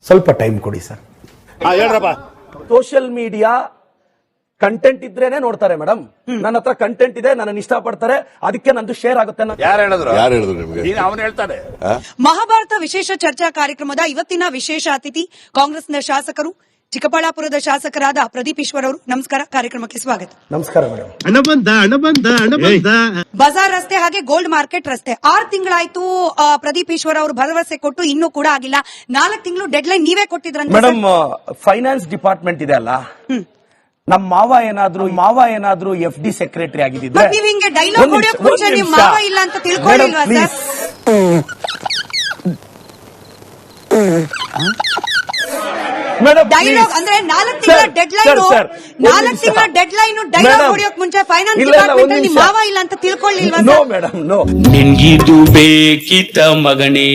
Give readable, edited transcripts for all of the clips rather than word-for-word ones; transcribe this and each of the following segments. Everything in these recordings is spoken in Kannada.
ಸ್ವಲ್ಪ ಟೈಮ್ ಕೊಡಿ ಸರ್. ಹೇಳ್ರಪ್ಪ. ಸೋಷಿಯಲ್ ಮೀಡಿಯಾ ಕಂಟೆಂಟ್ ಇದ್ರೇನೆ ನೋಡ್ತಾರೆ ಮೇಡಮ್. ನನ್ನ ಹತ್ರ ಕಂಟೆಂಟ್ ಇದೆ, ನನ್ನ ಇಷ್ಟಪಡ್ತಾರೆ, ಅದಕ್ಕೆ ನಂದು ಶೇರ್ ಆಗುತ್ತೆ. ಯಾರು ಹೇಳಿದ್ರು ನಿಮ್ಗೆ? ಅವನು ಹೇಳ್ತಾನೆ. ಮಹಾಭಾರತ ವಿಶೇಷ ಚರ್ಚಾ ಕಾರ್ಯಕ್ರಮದ ಇವತ್ತಿನ ವಿಶೇಷ ಅತಿಥಿ ಕಾಂಗ್ರೆಸ್ನ ಶಾಸಕರು, ಚಿಕ್ಕಬಳ್ಳಾಪುರದ ಶಾಸಕರಾದ ಪ್ರದೀಪ್ ಈಶ್ವರ್ ಅವರು. ನಮಸ್ಕಾರ, ಕಾರ್ಯಕ್ರಮಕ್ಕೆ ಸ್ವಾಗತ. ನಮಸ್ಕಾರ ಮೇಡಮ್. ಬಜಾರ್ ರಸ್ತೆ ಹಾಗೆ ಗೋಲ್ಡ್ ಮಾರ್ಕೆಟ್ ರಸ್ತೆ 6 ತಿಂಗಳಾಯ್ತು. ಪ್ರದೀಪ್ ಈಶ್ವರ್ ಅವರು ಭರವಸೆ ಕೊಟ್ಟು ಇನ್ನೂ ಕೂಡ ಆಗಿಲ್ಲ. 4 ತಿಂಗಳು ಡೆಡ್ ಲೈನ್ ನೀವೇ ಕೊಟ್ಟಿದ್ರಂತೆ ಮೇಡಮ್. ಫೈನಾನ್ಸ್ ಡಿಪಾರ್ಟ್ಮೆಂಟ್ ಇದೆ ಅಲ್ಲ, ನಮ್ಮ ಮಾವ ಏನಾದ್ರೂ FD ಸೆಕ್ರೆಟರಿ ಆಗಿದ್ರೆ ನೀವು ಹಿಂಗೆ ಡೈಲಾಗ್ ಹೊಡೆಯೋಕೆ ಮುಂಚೆ ನಿಮ್ ಮಾವ ಇಲ್ಲ ಅಂತ ತಿಳ್ಕೊಳ್ಳಿಲ್ವಾ ಸರ್? ಡೈಲಾಗ್ ಅಂದ್ರೆ 4 ತಿಂಗಳ ಡೆಡ್ ಲೈನ್, 4 ತಿಂಗಳ ಡೆಡ್ ಲೈನ್ ಡೈಲಾಗ್ ಹೊಡೆಯೋಕೆ ಮುಂಚೆ ಫೈನಾನ್ಸ್ ಡಿಪಾರ್ಟ್ಮೆಂಟ್ ನಿಮ್ ಮಾವ ಇಲ್ಲ ಅಂತ ತಿಳ್ಕೊಳ್ಳಿಲ್ವಾ ನೋ ಸರ್? Madam, no. ನಿನ್ಗಿದು ಬೇಕಿತ ಮಗನೇ,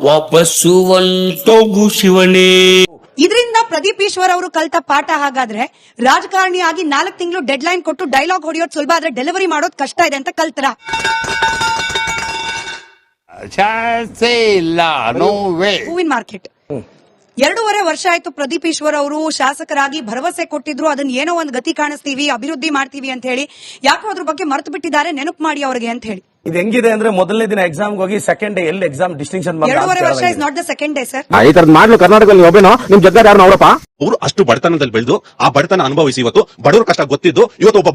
ವಾಪಸ್ಸು ಒಂಟೋಗು ಶಿವನೇ. ಇದರಿಂದ ಪ್ರದೀಪ್ ಈಶ್ವರ್ ಅವರು ಕಲ್ತ ಪಾಠ ಹಾಗಾದ್ರೆ ರಾಜಕಾರಣಿಯಾಗಿ 4 ತಿಂಗಳು ಡೆಡ್ ಲೈನ್ ಕೊಟ್ಟು ಡೈಲಾಗ್ ಹೊಡೆಯೋದು ಸುಲಭ ಆದ್ರೆ ಡೆಲಿವರಿ ಮಾಡೋದು ಕಷ್ಟ ಇದೆ ಅಂತ ಕಲ್ತರ? ಇಲ್ಲ, ನೋ ವೇ. ಹೂವಿನ ಮಾರ್ಕೆಟ್ 2.5 ವರ್ಷ ಆಯ್ತು ಪ್ರದೀಪ್ ಈಶ್ವರ್ ಅವರು ಶಾಸಕರಾಗಿ ಭರವಸೆ ಕೊಟ್ಟಿದ್ರು, ಅದನ್ನ ಏನೋ ಒಂದು ಗತಿ ಕಾಣಿಸ್ತೀವಿ, ಅಭಿವೃದ್ಧಿ ಮಾಡ್ತೀವಿ ಅಂತ ಹೇಳಿ. ಯಾಕೋ ಅದ್ರ ಬಗ್ಗೆ ಮರೆತು ಬಿಟ್ಟಿದ್ದಾರೆ, ನೆನಪು ಮಾಡಿ ಅವ್ರಿಗೆ ಅಂತ ಹೇಳಿ. ಇದು ಹೆಂಗಿದೆ ಅಂದ್ರೆ ಮೊದಲನೇ ದಿನ ಎಕ್ಸಾಮ್ ಹೋಗಿ ಸೆಕೆಂಡ್ ಡೇ ಎಲ್ಲಿ ಎಕ್ಸಾಮ್ ಡಿಸ್ಟಿಂಕ್ಷನ್ 2.5 ವರ್ಷ is not the second day sir. ಈ ತರದ್ ಮಾಡ್ಲು ಕರ್ನಾಟಕದಲ್ಲಿ ಒಬ್ಬೇನೋ ನಿಮ್ ಜಗ್ಗಾರ ಯಾರು ನೋಡಪ್ಪ. ಅವರು ಅಷ್ಟು ಬಡತನದಲ್ಲಿ ಬೆಳೆದು ಆ ಬಡತನ ಅನುಭವಿಸಿ ಇವತ್ತು ಬಡವರ ಕಷ್ಟ ಗೊತ್ತಿದ್ದು ಇವತ್ತು ಒಬ್ಬ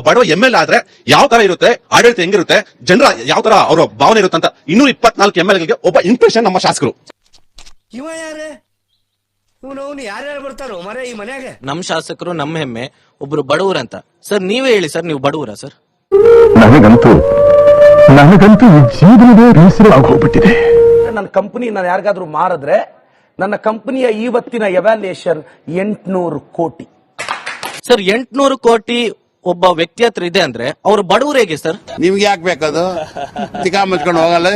ಬಡವ MLA ಆದ್ರೆ ಯಾವ ತರ ಇರುತ್ತೆ, ಆಡಳಿತ ಹೆಂಗಿರುತ್ತೆ, ಜನರ ಯಾವ ತರ ಅವರ ಭಾವನೆ ಇರುತ್ತೆ ಅಂತ 224 MLAಗಳಿಗೆ ಒಬ್ಬ ಇಂಪ್ರೆಷನ್ ನಮ್ಮ ಶಾಸಕರು. ಇವ ಯಾರೇ ಇವನು ಯಾರ್ಯಾರು ಬರ್ತಾರೋ ಮರೆ ಈ ಮನ್ಯಾಗ? ನಮ್ ಶಾಸಕರು ನಮ್ಮ ಹೆಮ್ಮೆ, ಒಬ್ರು ಬಡವರಂತ. ಸರ್ ನೀವೇ ಹೇಳಿ ಸರ್, ನೀವು ಬಡವರ ಸರ್? ನನಗಂತೂ ಈ ಜೀವನವೇ ಬೇಸರವಾಗಿ ಹೋಗ್ಬಿಟ್ಟಿದೆ. ನನ್ನ ಕಂಪನಿ ನಾನು ಯಾರಿಗಾದ್ರೂ ಮಾರಿದ್ರೆ ನನ್ನ ಕಂಪನಿಯ ಇವತ್ತಿನ ಎವ್ಯಾಲ್ಯೂಯೇಷನ್ 800 ಕೋಟಿ. ಸರ್ 800 ಕೋಟಿ ಒಬ್ಬ ವ್ಯಕ್ತಿ ಹತ್ರ ಇದೆ ಅಂದ್ರೆ ಅವ್ರು ಬಡವರು ಹೇಗೆ ಸರ್? ನಿಮ್ಗೆ ಯಾಕೆ ಬೇಕದು? ತಿಕಾ ಮುಚ್ಕೊಂಡು ಹೋಗಲ್ಲ.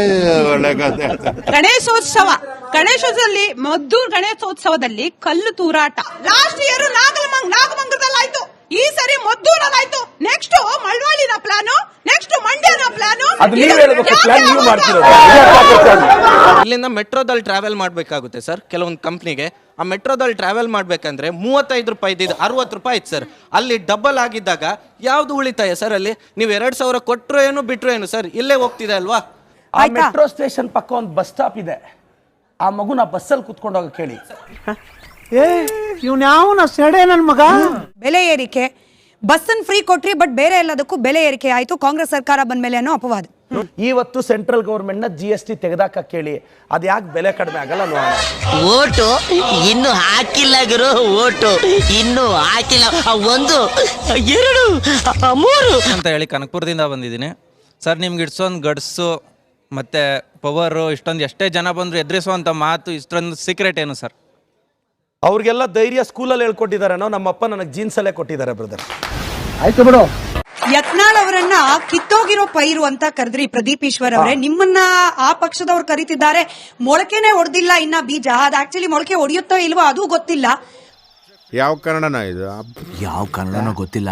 ಗಣೇಶೋತ್ಸವದಲ್ಲಿ ಮದ್ದೂರು ಗಣೇಶೋತ್ಸವದಲ್ಲಿ ಕಲ್ಲು ತೂರಾಟ ಲಾಸ್ಟ್ ಇಯರ್ ನಾಗಮಂಗಲದಲ್ಲಿ ಆಯ್ತು. ಈ ಸರಿ ಮದ್ದೂರಲ್ಲಾಯ್ತು. ನೆಕ್ಸ್ಟ್ ಮಳವಳ್ಳಿನ ಪ್ಲಾನು, ನೆಕ್ಸ್ಟ್ ಮಂಡ್ಯನ ಪ್ಲಾನು. ಅದು ನೀವು ಹೇಳಬೇಕು, ಪ್ಲಾನ್ ನೀವು ಮಾಡ್ತಿರೋದು. ಇಲ್ಲಿಂದ ಮೆಟ್ರೋದಲ್ಲಿ ಟ್ರಾವೆಲ್ ಮಾಡ್ಬೇಕಾಗುತ್ತೆ ಸರ್ ಕೆಲವೊಂದು ಕಂಪ್ನಿಗೆ. ಆ ಮೆಟ್ರೋದಲ್ಲಿ ಟ್ರಾವೆಲ್ ಮಾಡ್ಬೇಕಂದ್ರೆ 35 ರೂಪಾಯಿ ಇದ್ದು 60 ರೂಪಾಯಿ ಇತ್ತು ಸರ್. ಅಲ್ಲಿ ಡಬಲ್ ಆಗಿದ್ದಾಗ ಯಾವ್ದು ಉಳಿತಾಯ ಸರ್? ಅಲ್ಲಿ ನೀವು 2000 ಕೊಟ್ಟರು ಏನು ಬಿಟ್ರು ಏನು ಸರ್, ಇಲ್ಲೇ ಹೋಗ್ತಿದೆ ಅಲ್ವಾ? ಆ ಮೆಟ್ರೋ ಸ್ಟೇಷನ್ ಪಕ್ಕ ಒಂದು ಬಸ್ ಸ್ಟಾಪ್ ಇದೆ, ಆ ಮಗುನ ಬಸ್ಸಲ್ಲಿ ಕುತ್ಕೊಂಡು ಹೋಗಕ್ಕೆ ಹೇಳಿ. ಬೆಲೆ ಏರಿಕೆ, ಬಸ್ ಅನ್ನು ಫ್ರೀ ಕೊಟ್ರಿ ಬಟ್ ಬೇರೆ ಎಲ್ಲದಕ್ಕೂ ಬೆಲೆ ಏರಿಕೆ ಆಯ್ತು ಕಾಂಗ್ರೆಸ್ ಸರ್ಕಾರ ಬಂದ್ಮೇಲೆ ಅನ್ನೋ ಅಪವಾದ. ಇವತ್ತು ಸೆಂಟ್ರಲ್ ಗವರ್ಮೆಂಟ್ ನ GST ತೆಗೆದಾಕ ಕೇಳಿ, ಅದ್ ಯಾಕೆ ಬೆಲೆ ಕಡಿಮೆ ಆಗಲ್ಲ ನೋಡೋಣ. ಓಟು ಇನ್ನು ಹಾಕಿಲ್ಲ ಗುರು, ಓಟು ಇನ್ನು ಹಾಕಿಲ್ಲ. 1 2 3 ಅಂತ ಹೇಳಿ ಕನಕಪುರದಿಂದ ಬಂದಿದ್ದೀನಿ ಸರ್. ನಿಮ್ಗೆ ಇಷ್ಟೊಂದು ಗಡ್ಸು ಮತ್ತೆ ಪವರು, ಇಷ್ಟೊಂದು ಎಷ್ಟೇ ಜನ ಬಂದ್ರು ಎದುರಿಸುವಂತ ಮಾತು, ಇಷ್ಟೊಂದು ಸೀಕ್ರೆಟ್ ಏನು ಸರ್? ಅವ್ರಿಗೆಲ್ಲ ಧೈರ್ಯ ಸ್ಕೂಲಲ್ಲಿ ಹೇಳ್ಕೊಟ್ಟಿದ್ದಾರೆ, ನಮ್ಮಪ್ಪ ನನಗೆ ಜೀನ್ಸ್ ಅಲ್ಲೇ ಕೊಟ್ಟಿದ್ದಾರೆ ಬ್ರದರ್. ಆಯ್ತು ಬಿಡು. ಯತ್ನಾಳ್ ಅವರನ್ನ ಕಿತ್ತೋಗಿರೋ ಪೈರು ಅಂತ ಕರೆದ್ರಿ ಪ್ರದೀಪ್ ಈಶ್ವರ್ ಅವರೇ. ನಿಮ್ಮನ್ನ ಆ ಪಕ್ಷದವ್ರು ಕರೀತಿದ್ದಾರೆ. ಮೊಳಕೆನೆ ಹೊಡೆದಿಲ್ಲ ಇನ್ನ ಬೀಜ. ಅದು ಆಕ್ಚುಲಿ ಮೊಳಕೆ ಹೊಡೆಯುತ್ತೋ ಇಲ್ವೋ ಅದು ಗೊತ್ತಿಲ್ಲ. ಯಾವ ಕನ್ನಡನ ಇದು? ಯಾವ ಕನ್ನಡನೋ ಗೊತ್ತಿಲ್ಲ,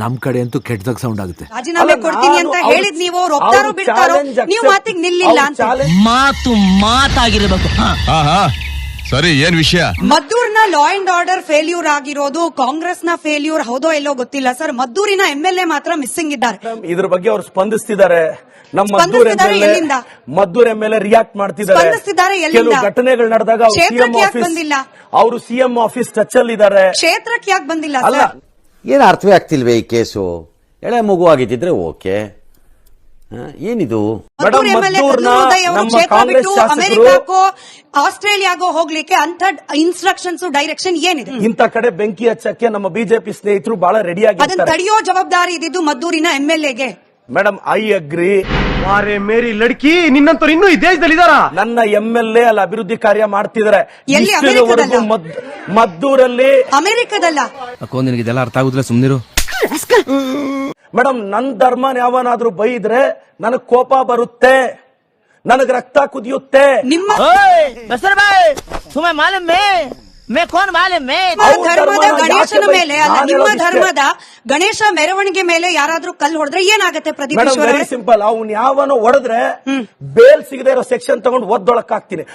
ನಮ್ ಕಡೆ ಅಂತೂ ಕೆಟ್ಟದಾಗ ಸೌಂಡ್ ಆಗುತ್ತೆ. ರಾಜೀನಾಮೆ ಕೊಡ್ತೀನಿ ಅಂತ ಹೇಳಿದ್ ನೀವು, ಅವ್ರು ಒಪ್ತಾರೋ ಬಿಡ್ತಾರೋ, ನೀವು ಮಾತಿಗೆ ನಿಲ್ಲಿಲ್ಲ ಅಂತ. ಮಾತು ಮಾತಾಗಿರ್ಬೇಕು. ಸರಿ, ಏನ್ ವಿಷಯ? ಮದ್ದೂರಿನ ಲಾ ಅಂಡ್ ಆರ್ಡರ್ ಫೇಲ್ಯೂರ್ ಆಗಿರೋದು ಕಾಂಗ್ರೆಸ್ ನ ಫೇಲ್ಯೂರ್ ಹೌದೋ ಎಲ್ಲೋ ಗೊತ್ತಿಲ್ಲ ಸರ್. ಮದ್ದೂರಿನ MLA ಮಾತ್ರ ಮಿಸ್ಸಿಂಗ್ ಇದ್ದಾರೆ. ಇದ್ರ ಬಗ್ಗೆ ಅವ್ರು ಸ್ಪಂದಿಸ್ತಿದ್ದಾರೆ. ನಮ್ಮ ಮದ್ದೂರ್ MLA ರಿಯಾಕ್ಟ್ ಮಾಡ್ತಿದ್ದಾರೆ. ಕೆಲವು ಘಟನೆಗಳು ನಡೆದಾಗ ಅವರು CM ಆಫೀಸ್ ಟಚ್ ಅಲ್ಲಿ ಇದ್ದಾರೆ. ಕ್ಷೇತ್ರಕ್ಕೆ ಯಾಕೆ ಬಂದಿಲ್ಲ ಅಲ್ಲ, ಏನ್ ಅರ್ಥವೇ ಆಗ್ತಿಲ್ವೇ ಈ ಕೇಸು? ಎಳೆ ಮಗು ಆಗಿದ್ರೆ ಓಕೆ, ಏನಿದು? ಅಮೆರಿಕಾಕ್ಕೋ ಆಸ್ಟ್ರೇಲಿಯಾಗೋ ಹೋಗ್ಲಿಕ್ಕೆ ಅಂತ ಇನ್ಸ್ಟ್ರಕ್ಷನ್ಸ್ ಡೈರೆಕ್ಷನ್ ಏನಿದೆ? ಇಂಥ ಕಡೆ ಬೆಂಕಿ ಹಚ್ಚಕ್ಕೆ ನಮ್ಮ ಬಿಜೆಪಿ ಸ್ನೇಹಿತರು ಬಹಳ ರೆಡಿ ಅದನ್ನ ಆಗಿದ್ದಾರೆ. ತಡೆಯೋ ಜವಾಬ್ದಾರಿ ಇದ್ದಿದ್ದು ಮದ್ದೂರಿನ MLAಗೆ. Madam, I agree. ಮೇರಿ ಲಡ್ಕಿ ನಿನ್ನಂತವ್ರು ಇನ್ನೂ ಈ ದೇಶದಲ್ಲಿ ಇದಾರ? ನನ್ನ MLA ಅಲ್ಲಿ ಅಭಿವೃದ್ಧಿ ಕಾರ್ಯ ಮಾಡ್ತಿದ್ದಾರೆ. ಎಲ್ಲಿ? ಮದ್ದೂರಲ್ಲಿ. ಅಮೆರಿಕದಲ್ಲ. ನಿನಗಿದೆಲ್ಲ ಅರ್ಥ ಆಗುದಿಲ್ಲ, ಸುಮ್ನಿರು. ಮೇಡಮ್, ನನ್ ಧರ್ಮನ ಯಾವನಾದ್ರೂ ಬೈದ್ರೆ ನನಗ್ ಕೋಪ ಬರುತ್ತೆ, ನನಗ್ ರಕ್ತ ಕುದಿಯುತ್ತೆ. ನಿಮ್ಮ ಮೇ ಕೋನ್ ಮಾಲೆ ಮೇ ಧರ್ಮದ ಗಣೇಶನ ಮೇಲೆ ಅಲ್ಲ, ನಿಮ್ಮ ಧರ್ಮದ ಗಣೇಶ ಮೆರವಣಿಗೆ ಮೇಲೆ ಯಾರಾದ್ರೂ ಕಲ್ಲು ಹೊಡೆದ್ರೆ ಏನಾಗುತ್ತೆ ಪ್ರದೀಪ್ ಈಶ್ವರ್ ವೆರಿ ಸಿಂಪಲ್. ಅವ್ನು ಯಾವನೋ ಹೊಡೆದ್ರೆ ಬೇಲ್ ಸಿಗದೆ ಇರೋ ಸೆಕ್ಷನ್ ತಗೊಂಡು ಒದ್ದೊಳಕ್ ಹಾಕ್ತೀನಿ.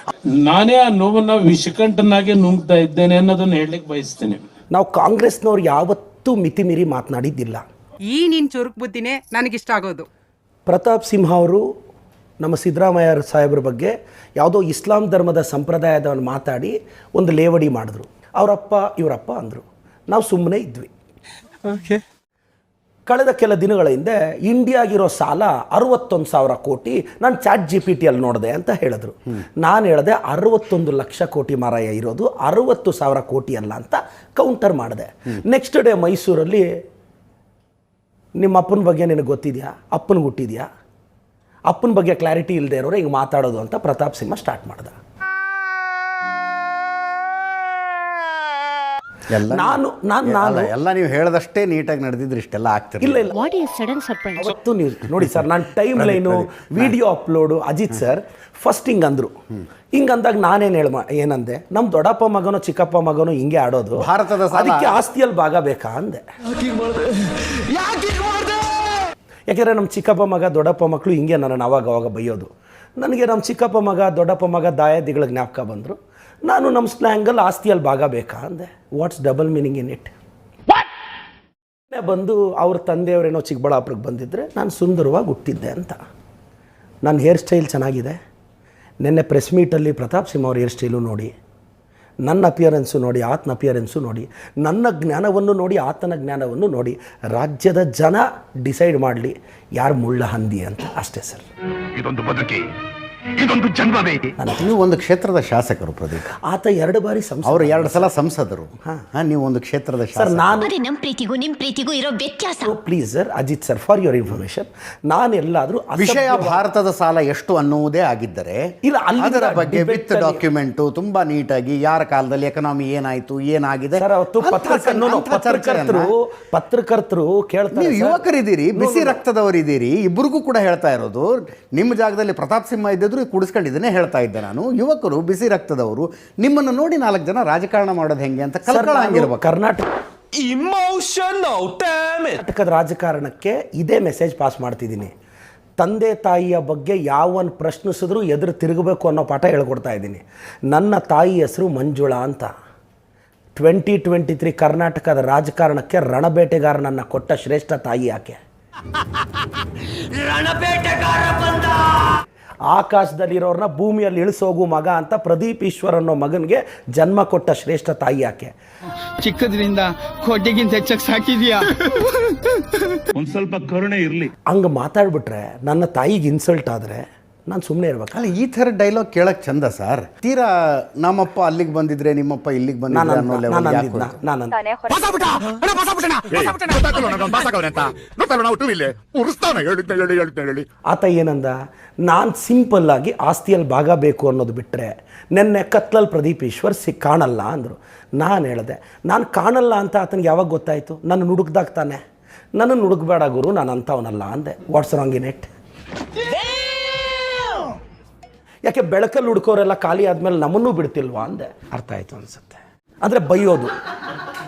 ನಾನೇ ಆ ನೋವನ್ನ ವಿಷಕಂಠನಾಗಿ ನುಂಗ್ತಾ ಇದ್ದೇನೆ ಅನ್ನೋದನ್ನ ಹೇಳಲಿಕ್ಕೆ ಬಯಸ್ತೇನೆ. ನಾವು ಕಾಂಗ್ರೆಸ್ನವ್ರು ಯಾವತ್ತೂ ಮಿತಿ ಮೀರಿ ಮಾತನಾಡಿದ್ದಿಲ್ಲ. ಈ ನಿನ್ ಚುರುಕ್ ಬುದ್ಧಿನೇ ನನಗಿಷ್ಟ ಆಗೋದು. ಪ್ರತಾಪ್ ಸಿಂಹ ಅವರು ನಮ್ಮ ಸಿದ್ದರಾಮಯ್ಯ ಸಾಹೇಬ್ರ ಬಗ್ಗೆ ಯಾವುದೋ ಇಸ್ಲಾಂ ಧರ್ಮದ ಸಂಪ್ರದಾಯದವನ್ನ ಮಾತಾಡಿ ಒಂದು ಲೇವಡಿ ಮಾಡಿದ್ರು. ಅವರಪ್ಪ ಇವರಪ್ಪ ಅಂದರು. ನಾವು ಸುಮ್ಮನೆ ಇದ್ವಿ. ಕಳೆದ ಕೆಲ ದಿನಗಳ ಹಿಂದೆ ಇಂಡಿಯಾಗಿರೋ ಸಾಲ 61,000 ಕೋಟಿ ನಾನು ಚಾಟ್ GPT ಅಲ್ಲಿ ನೋಡಿದೆ ಅಂತ ಹೇಳಿದ್ರು. ನಾನು ಹೇಳಿದೆ 61 ಲಕ್ಷ ಕೋಟಿ ಮಾರಾಯ ಇರೋದು, 60,000 ಕೋಟಿ ಅಲ್ಲ ಅಂತ ಕೌಂಟರ್ ಮಾಡಿದೆ. ನೆಕ್ಸ್ಟ್ ಡೇ ಮೈಸೂರಲ್ಲಿ ನಿಮ್ಮ ಅಪ್ಪನ ಬಗ್ಗೆ ನಿನಗೆ ಗೊತ್ತಿದೆಯಾ, ಅಪ್ಪನಿಗೆ ಹುಟ್ಟಿದೆಯಾ, ಅಪ್ಪನ ಬಗ್ಗೆ ಕ್ಲಾರಿಟಿ ಇಲ್ಲದೆ ಇರೋರು ಹಿಂಗೆ ಮಾತಾಡೋದು ಅಂತ ಪ್ರತಾಪ್ ಸಿಂಹ ಸ್ಟಾರ್ಟ್ ಮಾಡ್ದ. ಎಲ್ಲ ನೀವು ಹೇಳದಷ್ಟೇ ನೀಟಾಗಿ ನಡೆದಿದ್ರೆ ಇಷ್ಟೆಲ್ಲ ಆಗ್ತಿರಲಿಲ್ಲ. ಇಲ್ಲ ಅವತ್ತು ನೀವು ನೋಡಿ ಸರ್, ನಾನು timeline video upload Ajith sir first ಹಿಂಗೆ ಅಂದರು. ಹಿಂಗಂದಾಗ ನಾನೇನು ಏನಂದೆ, ನಮ್ಮ ದೊಡ್ಡಪ್ಪ ಮಗನೋ ಚಿಕ್ಕಪ್ಪ ಮಗನೋ ಹಿಂಗೆ ಆಡೋದು, ಭಾರತದ ಅದಕ್ಕೆ ಆಸ್ತಿಯಲ್ಲಿ ಭಾಗ ಬೇಕಾ ಅಂದೆ. ಯಾಕೆಂದರೆ ನಮ್ಮ ಚಿಕ್ಕಪ್ಪ ಮಗ ದೊಡ್ಡಪ್ಪ ಮಕ್ಕಳು ಹಿಂಗೆ ನನ್ನನ್ನು ಅವಾಗ ಬೈಯೋದು. ನನಗೆ ನಮ್ಮ ಚಿಕ್ಕಪ್ಪ ಮಗ ದೊಡ್ಡಪ್ಪ ಮಗ ದಾಯಾದಿಗಳ ಜ್ಞಾಪಕ ಬಂದರು. ನಾನು ನಮ್ಮ ಸ್ಲ್ಯಾಂಗಲ್ಲಿ ಆಸ್ತಿಯಲ್ಲಿ ಭಾಗ ಬೇಕಾ ಅಂದೆ. What's double meaning in it? ಬಂದು ಅವ್ರ ತಂದೆಯವರೇನೋ ಚಿಕ್ಕಬಳ್ಳಾಪುರಕ್ಕೆ ಬಂದಿದ್ದರೆ ನಾನು ಸುಂದರವಾಗಿ ಹುಟ್ಟಿದ್ದೆ ಅಂತ. ನನ್ನ ಹೇರ್ ಸ್ಟೈಲ್ ಚೆನ್ನಾಗಿದೆ. ನಿನ್ನೆ ಪ್ರೆಸ್ ಮೀಟಲ್ಲಿ ಪ್ರತಾಪ್ ಸಿಂಹ ಅವ್ರ ಹೇರ್ ಸ್ಟೈಲು ನೋಡಿ, ನನ್ನ ಅಪಿಯರೆನ್ಸು ನೋಡಿ, ಆತನ ಅಪಿಯರೆನ್ಸು ನೋಡಿ, ನನ್ನ ಜ್ಞಾನವನ್ನು ನೋಡಿ, ಆತನ ಜ್ಞಾನವನ್ನು ನೋಡಿ, ರಾಜ್ಯದ ಜನ ಡಿಸೈಡ್ ಮಾಡಲಿ ಯಾರು ಮುಳ್ಳ ಹಂದಿ ಅಂತ. ಅಷ್ಟೇ ಸರ್. ಇದೊಂದು ಬದುಕಿ, ಇದೊಂದು ಜನ್ಮವೇ. ನೀವು ಒಂದು ಕ್ಷೇತ್ರದ ಶಾಸಕರು ಪ್ರದೀಪ್. ಆತ 2 ಬಾರಿ ಅವರು 2 ಸಲ ಸಂಸದರು. ನೀವು ಒಂದು ಕ್ಷೇತ್ರದ ಸರ್. ನಾನು ನಮ್ ಪ್ರೀತಿಗೂ ಇರೋ ವ್ಯತ್ಯಾಸ. Please sir, Ajith sir, for your information, ನಾನು ಎಲ್ಲಾದರೂ ವಿಷಯ ಭಾರತದ ಸಾಲ ಎಷ್ಟು ಅನ್ನುವುದೇ ಆಗಿದ್ದರೆ ಇಲ್ಲ, ಅದರ ಬಗ್ಗೆ ವಿತ್ ಡಾಕ್ಯುಮೆಂಟು ತುಂಬಾ ನೀಟಾಗಿ ಯಾರ ಕಾಲದಲ್ಲಿ ಎಕನಾಮಿ ಏನಾಯ್ತು, ಏನಾಗಿದೆ ಸರ್. ಅವತ್ತು ಪತ್ರಕರ್ತರು ಕೇಳ್ತಾರೆ. ನೀವು ಯುವಕರಿದ್ದೀರಿ, ಬಿಸಿ ರಕ್ತದವರಿದ್ದೀರಿ, ಇಬ್ಬರಿಗೂ ಕೂಡ ಹೇಳ್ತಾ ಇರೋದು. ನಿಮ್ಮ ಜಾಗದಲ್ಲಿ ಪ್ರತಾಪ್ ಸಿಂಹ ಇದ್ದಿದ್ರು ಕುಡಿಸ್ಕೊಂಡಿದ್ದೇನೆ ಹೇಳ್ತಾ ಇದ್ದೆ ನಾನು. ಯುವಕರು, ಬಿಸಿ ರಕ್ತದವರು, ನಿಮ್ಮನ್ನು ನೋಡಿ 4 ಜನ ರಾಜಕಾರಣ ಮಾಡೋದು ಹೆಂಗೆ ಅಂತ ಕಲ್ಕೊಳ್ಳಂಗಿರ್ಬೇಕು. ಕರ್ನಾಟಕದ ರಾಜಕಾರಣಕ್ಕೆ ಇದೇ ಮೆಸೇಜ್ ಪಾಸ್ ಮಾಡ್ತಿದ್ದೀನಿ. ತಂದೆ ತಾಯಿಯ ಬಗ್ಗೆ ಯಾವನ್ ಪ್ರಶ್ನಿಸಿದ್ರು ಎದುರು ತಿರುಗಬೇಕು ಅನ್ನೋ ಪಾಠ ಹೇಳ್ಕೊಡ್ತಾ ಇದ್ದೀನಿ. ನನ್ನ ತಾಯಿ ಹೆಸರು ಮಂಜುಳಾ ಅಂತ. 2023 ಕರ್ನಾಟಕದ ರಾಜಕಾರಣಕ್ಕೆ ರಣಬೇಟೆಗಾರನನ್ನು ಕೊಟ್ಟ ಶ್ರೇಷ್ಠ ತಾಯಿ ಆಕೆ. ಆಕಾಶದಲ್ಲಿರೋರನ್ನ ಭೂಮಿಯಲ್ಲಿ ಇಳಿಸೋಗು ಮಗ ಅಂತ ಪ್ರದೀಪ್ ಈಶ್ವರ್ ಅನ್ನೋ ಮಗನಿಗೆ ಜನ್ಮ ಕೊಟ್ಟ ಶ್ರೇಷ್ಠ ತಾಯಿ ಆಕೆ. ಚಿಕ್ಕದ್ರಿಂದ ಹೊಟ್ಟೆಗಿಂತ ಹೆಚ್ಚಾಗಿ ಸಾಕಿದ್ಯಾ, ಒಂದ್ ಸ್ವಲ್ಪ ಕರುಣೆ ಇರ್ಲಿ. ಹಂಗೆ ಮಾತಾಡ್ಬಿಟ್ರೆ ನನ್ನ ತಾಯಿಗೆ ಇನ್ಸಲ್ಟ್ ಆದರೆ ನಾನು ಸುಮ್ಮನೆ ಇರ್ಬೇಕು. ಅಲ್ಲ, ಈ ಥರ ಡೈಲಾಗ್ ಕೇಳಕ್ ಚಂದ ಸರ್. ತೀರಾ ನಮ್ಮಪ್ಪ ಅಲ್ಲಿಗೆ ಬಂದಿದ್ರೆ ನಿಮ್ಮಪ್ಪ ಇಲ್ಲಿಗೆ ಬಂದಿದ್ರೆ ಅನ್ನೋ ಲೆವೆಲ್ ಆತ ಏನಂದ, ನಾನು ಸಿಂಪಲ್ ಆಗಿ ಆಸ್ತಿಯಲ್ಲಿ ಭಾಗ ಬೇಕು ಅನ್ನೋದು ಬಿಟ್ಟರೆ ನೆನ್ನೆ ಕತ್ಲಲ್ಲಿ ಪ್ರದೀಪ್ ಈಶ್ವರ್ ಕಾಣಲ್ಲ ಅಂದರು. ನಾನು ಹೇಳಿದೆ, ನಾನು ಕಾಣಲ್ಲ ಅಂತ ಆತನಿಗೆ ಯಾವಾಗ ಗೊತ್ತಾಯಿತು? ನನ್ನ ಹುಡುಕ್ದಾಗ ತಾನೆ. ನನ್ನನ್ನು ಹುಡುಕ್ಬೇಡ ಗುರು, ನಾನು ಅಂಥವನಲ್ಲ ಅಂದೆ. What's wrong in it? ಯಾಕೆ ಬೆಳಕಲ್ಲಿ ಹುಡ್ಕೋರೆಲ್ಲ ಖಾಲಿ ಆದಮೇಲೆ ನಮ್ಮನ್ನೂ ಬಿಡ್ತಿಲ್ವಾ ಅಂದೆ. ಅರ್ಥ ಆಯಿತು ಅನಿಸುತ್ತೆ. ಅಂದರೆ ಬೈಯೋದು.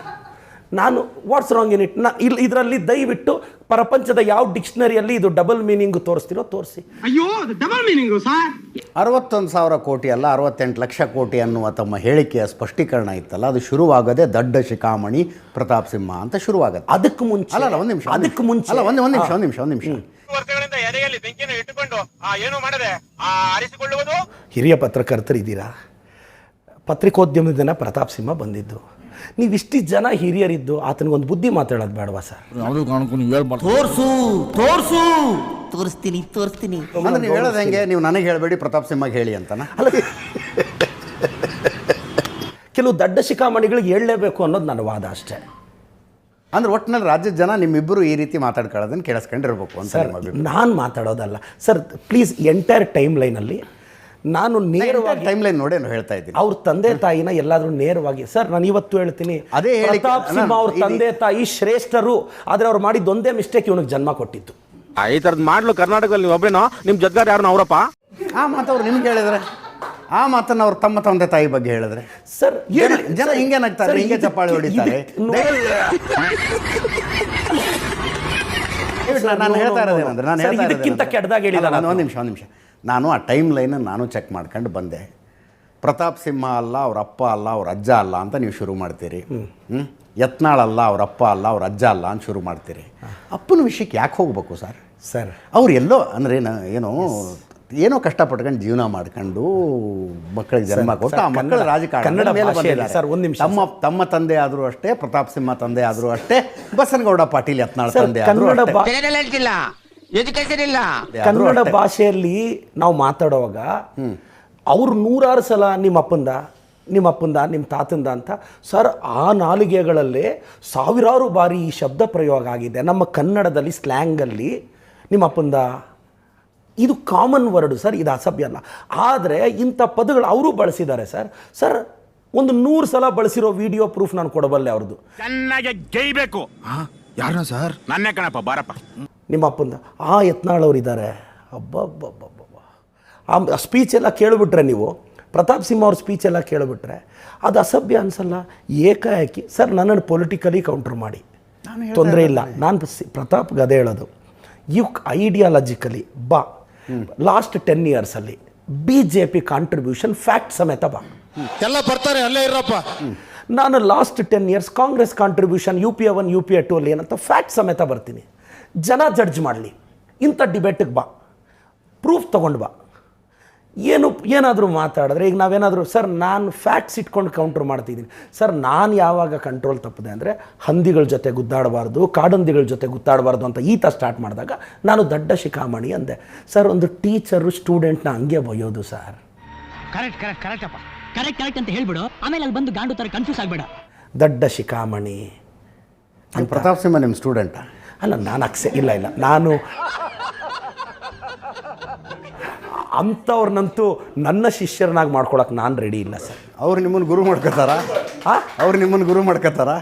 ನಾನು ವಾಟ್ಸ್ ರಾಂಗ್ ಇನ್ ಇಟ್? ಇದರಲ್ಲಿ ದಯವಿಟ್ಟು ಪ್ರಪಂಚದ ಯಾವ ಡಿಕ್ಷನರಿಯಲ್ಲಿ ಇದು ಡಬಲ್ ಮೀನಿಂಗ್ ತೋರಿಸ್ತಿರೋ ತೋರಿಸಿ. ಅಯ್ಯೋ, ಡಬಲ್ ಮೀನಿಂಗು ಸರ್. 61,000 ಕೋಟಿ ಅಲ್ಲ, 68 ಲಕ್ಷ ಕೋಟಿ ಅನ್ನುವ ತಮ್ಮ ಹೇಳಿಕೆಯ ಸ್ಪಷ್ಟೀಕರಣ ಇತ್ತಲ್ಲ, ಅದು ಶುರುವಾಗದೆ ದಡ್ಡ ಶಿಖಾಮಣಿ ಪ್ರತಾಪ್ ಸಿಂಹ ಅಂತ ಶುರುವಾಗತ್ತೆ. ಅದಕ್ಕೆ ಮುಂಚೆ ಅಲ್ಲ, ಒಂದು ನಿಮಿಷ, ಅದಕ್ಕೆ ಮುಂಚೆ ಅಲ್ಲ, ಒಂದು ನಿಮಿಷ. ಹಿರಿಯ ಪತ್ರಕರ್ತರು ಇದ್ದೀರಾ, ಪತ್ರಿಕೋದ್ಯಮದಿಂದ ಪ್ರತಾಪ್ ಸಿಂಹ ಬಂದಿದ್ದು. ನೀವು ಇಷ್ಟು ಜನ ಹಿರಿಯರಿದ್ದು ಆತನಿಗೊಂದು ಬುದ್ಧಿ ಮಾತಾಡೋದು ಬೇಡವಾ ಸರ್? ತೋರಿಸ್ತೀನಿ. ಅಂದ್ರೆ ನೀವು ಹೇಳೋದು ಹೆಂಗೆ? ನೀವು ನನಗೆ ಹೇಳಬೇಡಿ, ಪ್ರತಾಪ್ ಸಿಂಹಗೆ ಹೇಳಿ ಅಂತನ? ಅಲ್ಲ, ಕೆಲವು ದಡ್ಡ ಶಿಖಾಮಣಿಗಳಿಗೆ ಹೇಳಲೇಬೇಕು ಅನ್ನೋದು ನನ್ನ ವಾದ ಅಷ್ಟೇ. ಅಂದ್ರೆ ಒಟ್ಟಿನಲ್ಲಿ ರಾಜ್ಯದ ಜನ ನಿಮ್ಮಿಬ್ಬರು ಈ ರೀತಿ ಮಾತಾಡ್ಕೊಳ್ಳೋದನ್ನು ಕೇಳಿಸ್ಕೊಂಡಿರ್ಬೇಕು ಅಂತ. ನಾನು ಮಾತಾಡೋದಲ್ಲ ಸರ್, ಪ್ಲೀಸ್. ಎಂಟೈರ್ ಟೈಮ್ ಲೈನಲ್ಲಿ ನಾನು ನೇರವಾಗಿ ಟೈಮ್ ಲೈನ್ ನೋಡಿ ಹೇಳ್ತಾ ಇದ್ದೀನಿ. ಅವ್ರ ತಂದೆ ತಾಯಿನ ಎಲ್ಲಾದ್ರೂ ನೇರವಾಗಿ ಸರ್, ನಾನು ಇವತ್ತು ಹೇಳ್ತೀನಿ, ಅದೇ ಪ್ರತಾಪ್ ಸಿಂಹ ಅವ್ರ ತಂದೆ ತಾಯಿ ಶ್ರೇಷ್ಠರು, ಆದ್ರೆ ಅವ್ರು ಮಾಡಿದ ಒಂದೇ ಮಿಸ್ಟೇಕ್ ಇವನಿಗೆ ಜನ್ಮ ಕೊಟ್ಟಿತ್ತು. ಈ ತರದ್ ಮಾಡ್ಲು ಕರ್ನಾಟಕದಲ್ಲಿ ನೀವು ಒಬ್ಬರೇನೋ, ನಿಮ್ ಜೊತೆಗಾರ ಯಾರು ಅವರಪ್ಪ? ಮಾತವ್ರು ನಿಮ್ಗೆ ಹೇಳಿದ್ರೆ ಆ ಮಾತನ್ನು ಅವ್ರು ತಮ್ಮ ತಂದೆ ತಾಯಿ ಬಗ್ಗೆ ಹೇಳಿದ್ರೆ ಸರ್ ಜನ ಹಿಂಗೆ ನಗ್ತಾರೆ, ಸರ್, ಹಿಂಗೆ ಚಪ್ಪಾಳೆ ಹೊಡಿತಾರೆ. ನಾನು ಹೇಳ್ತಾ ಇರೋದೇನಂದ್ರೆ ಇದಕ್ಕಿಂತ ಕೆಟ್ಟದಾಗಿ ಹೇಳಿಲ್ಲ ಒಂದು ನಿಮಿಷ ನಾನು ಆ ಟೈಮ್ ಲೈನನ್ನು ನಾನು ಚೆಕ್ ಮಾಡ್ಕೊಂಡು ಬಂದೆ. ಪ್ರತಾಪ್ ಸಿಂಹ ಅಲ್ಲ, ಅವ್ರ ಅಪ್ಪ ಅಲ್ಲ, ಅವ್ರ ಅಜ್ಜ ಅಲ್ಲ ಅಂತ ನೀವು ಶುರು ಮಾಡ್ತೀರಿ. ಯತ್ನಾಳ್ ಅಲ್ಲ, ಅವ್ರ ಅಪ್ಪ ಅಲ್ಲ, ಅವ್ರ ಅಜ್ಜ ಅಲ್ಲ ಅಂತ ಶುರು ಮಾಡ್ತೀರಿ. ಅಪ್ಪನ ವಿಷಯಕ್ಕೆ ಯಾಕೆ ಹೋಗ್ಬೇಕು ಸರ್? ಅವ್ರು ಎಲ್ಲೋ ಅಂದರೆ ಏನೋ ಕಷ್ಟಪಟ್ಕೊಂಡು ಜೀವನ ಮಾಡ್ಕೊಂಡು ಮಕ್ಕಳಿಗೆ ಜನ್ಮ ಕೊಟ್ಟು ಆ ಮಕ್ಕಳ ರಾಜಕಾರಣ ಮೇಲೆ ಬಂದಿದ್ದಾರೆ. ತಮ್ಮ ತಂದೆ ಆದರೂ ಅಷ್ಟೇ, ಪ್ರತಾಪ್ ಸಿಂಹ ತಂದೆ ಆದರೂ ಅಷ್ಟೇ, ಬಸನಗೌಡ ಪಾಟೀಲ್ ಯತ್ನಾಳ್ ತಂದೆ ಆದರೂ ಕನ್ನಡ ಭಾಷೆಯಲ್ಲಿ ನಾವು ಮಾತಾಡುವಾಗ ಅವ್ರು 100 ಸಲ ನಿಮ್ಮಪ್ಪಂದ ನಿಮ್ಮ ತಾತಂದ ಅಂತ ಸರ್, ಆ ನಾಲಿಗೆಗಳಲ್ಲೇ ಸಾವಿರಾರು ಬಾರಿ ಈ ಶಬ್ದ ಪ್ರಯೋಗ ಆಗಿದೆ ನಮ್ಮ ಕನ್ನಡದಲ್ಲಿ, ಸ್ಲ್ಯಾಂಗಲ್ಲಿ. ನಿಮ್ಮಪ್ಪಂದ ಇದು ಕಾಮನ್ ವರ್ಡು ಸರ್, ಇದು ಅಸಭ್ಯ ಅಲ್ಲ. ಆದರೆ ಇಂಥ ಪದಗಳು ಅವರು ಬಳಸಿದ್ದಾರೆ ಸರ್ ಒಂದು 100 ಸಲ ಬಳಸಿರೋ ವಿಡಿಯೋ ಪ್ರೂಫ್ ನಾನು ಕೊಡಬಲ್ಲೆ ಅವ್ರದ್ದು. ಚೆನ್ನಾಗಿ ಗೈಬೇಕು. ಯಾರನ್ನ ಸರ್? ನನ್ನೇ ಕಣಪ್ಪ, ಬಾರಪ್ಪ. ನಿಮ್ಮಪ್ಪಂದ ಆ ಯತ್ನಾಳ್ ಅವರಿದ್ದಾರೆ. ಅಬ್ಬಬ್ಬಬ್ಬಬ್ಬ, ಆ ಸ್ಪೀಚ್ ಎಲ್ಲ ಕೇಳಿಬಿಟ್ರೆ ನೀವು, ಪ್ರತಾಪ್ ಸಿಂಹ ಅವ್ರ ಸ್ಪೀಚ್ ಎಲ್ಲ ಕೇಳಿಬಿಟ್ರೆ ಅದು ಅಸಭ್ಯ ಅನಿಸಲ್ಲ. ಏಕಾಏಕಿ ಸರ್ ನನ್ನನ್ನು ಪೊಲಿಟಿಕಲಿ ಕೌಂಟ್ರ್ ಮಾಡಿ ತೊಂದರೆ ಇಲ್ಲ. ನಾನು ಪ್ರತಾಪ್ ಗದೆ ಹೇಳೋದು, ಐಡಿಯಾಲಜಿಕಲಿ ಬಾ. ಲಾಸ್ಟ್ 10 ಇಯರ್ಸಲ್ಲಿ BJP ಕಾಂಟ್ರಿಬ್ಯೂಷನ್ ಫ್ಯಾಕ್ಟ್ ಸಮೇತ ಬಾ, ಎಲ್ಲ ಬರ್ತಾರೆ, ಅಲ್ಲೇ ಇರಪ್ಪ. ನಾನು last 10 years Congress contribution UPA 1 UPA 2 ಅಲ್ಲಿ ಏನಂತ ಫ್ಯಾಕ್ಟ್ ಸಮೇತ ಬರ್ತೀನಿ. ಜನ ಜಡ್ಜ್ ಮಾಡಲಿ. ಇಂಥ ಡಿಬೇಟಿಗೆ ಬಾ, ಪ್ರೂಫ್ ತೊಗೊಂಡು ಬಾ. ಏನಾದರೂ ಮಾತಾಡಿದ್ರೆ, ಈಗ ನಾವೇನಾದರೂ ಸರ್ ನಾನು ಫ್ಯಾಕ್ಟ್ಸ್ ಇಟ್ಕೊಂಡು ಕೌಂಟ್ರ್ ಮಾಡ್ತಿದ್ದೀನಿ ಸರ್. ನಾನು ಯಾವಾಗ ಕಂಟ್ರೋಲ್ ತಪ್ಪಿದೆ ಅಂದರೆ ಹಂದಿಗಳ ಜೊತೆ ಗುದ್ದಾಡಬಾರ್ದು, ಕಾಡಂದಿಗಳ ಜೊತೆ ಗುದ್ದಾಡಬಾರ್ದು ಅಂತ ಈತ ಸ್ಟಾರ್ಟ್ ಮಾಡಿದಾಗ ನಾನು ದೊಡ್ಡ ಶಿಖಾಮಣಿ ಅಂದೆ ಸರ್. ಒಂದು ಟೀಚರು ಸ್ಟೂಡೆಂಟ್ನ ಹಂಗೆ ಬೈಯೋದು ಸರ್. ಕರೆಕ್ಟ್ ಅಂತ ಹೇಳ್ಬಿಡು, ಆಮೇಲೆ ಅಲ್ಲಿ ಬಂದು ಗಾಂಡು ತರ ಕನ್ಫ್ಯೂಸ್ ಆಗಬೇಡ. ದೊಡ್ಡ ಶಿಖಾಮಣಿ. ಪ್ರತಾಪ್ ಸಿಂಹ ನಿಮ್ಮ ಸ್ಟೂಡೆಂಟಾ? ಅಲ್ಲ, ನಾನು ಇಲ್ಲ ನಾನು ಅಂಥವ್ರನ್ನಂತೂ ನನ್ನ ಶಿಷ್ಯರನ್ನಾಗಿ ಮಾಡ್ಕೊಳಕ್ಕೆ ನಾನು ರೆಡಿ ಇಲ್ಲ ಸರ್. ಅವ್ರು ನಿಮ್ಮನ್ನು ಗುರು ಮಾಡ್ಕೋತಾರಾ? ಅವ್ರು ನಿಮ್ಮನ್ನು ಗುರು ಮಾಡ್ಕೋತಾರಾ?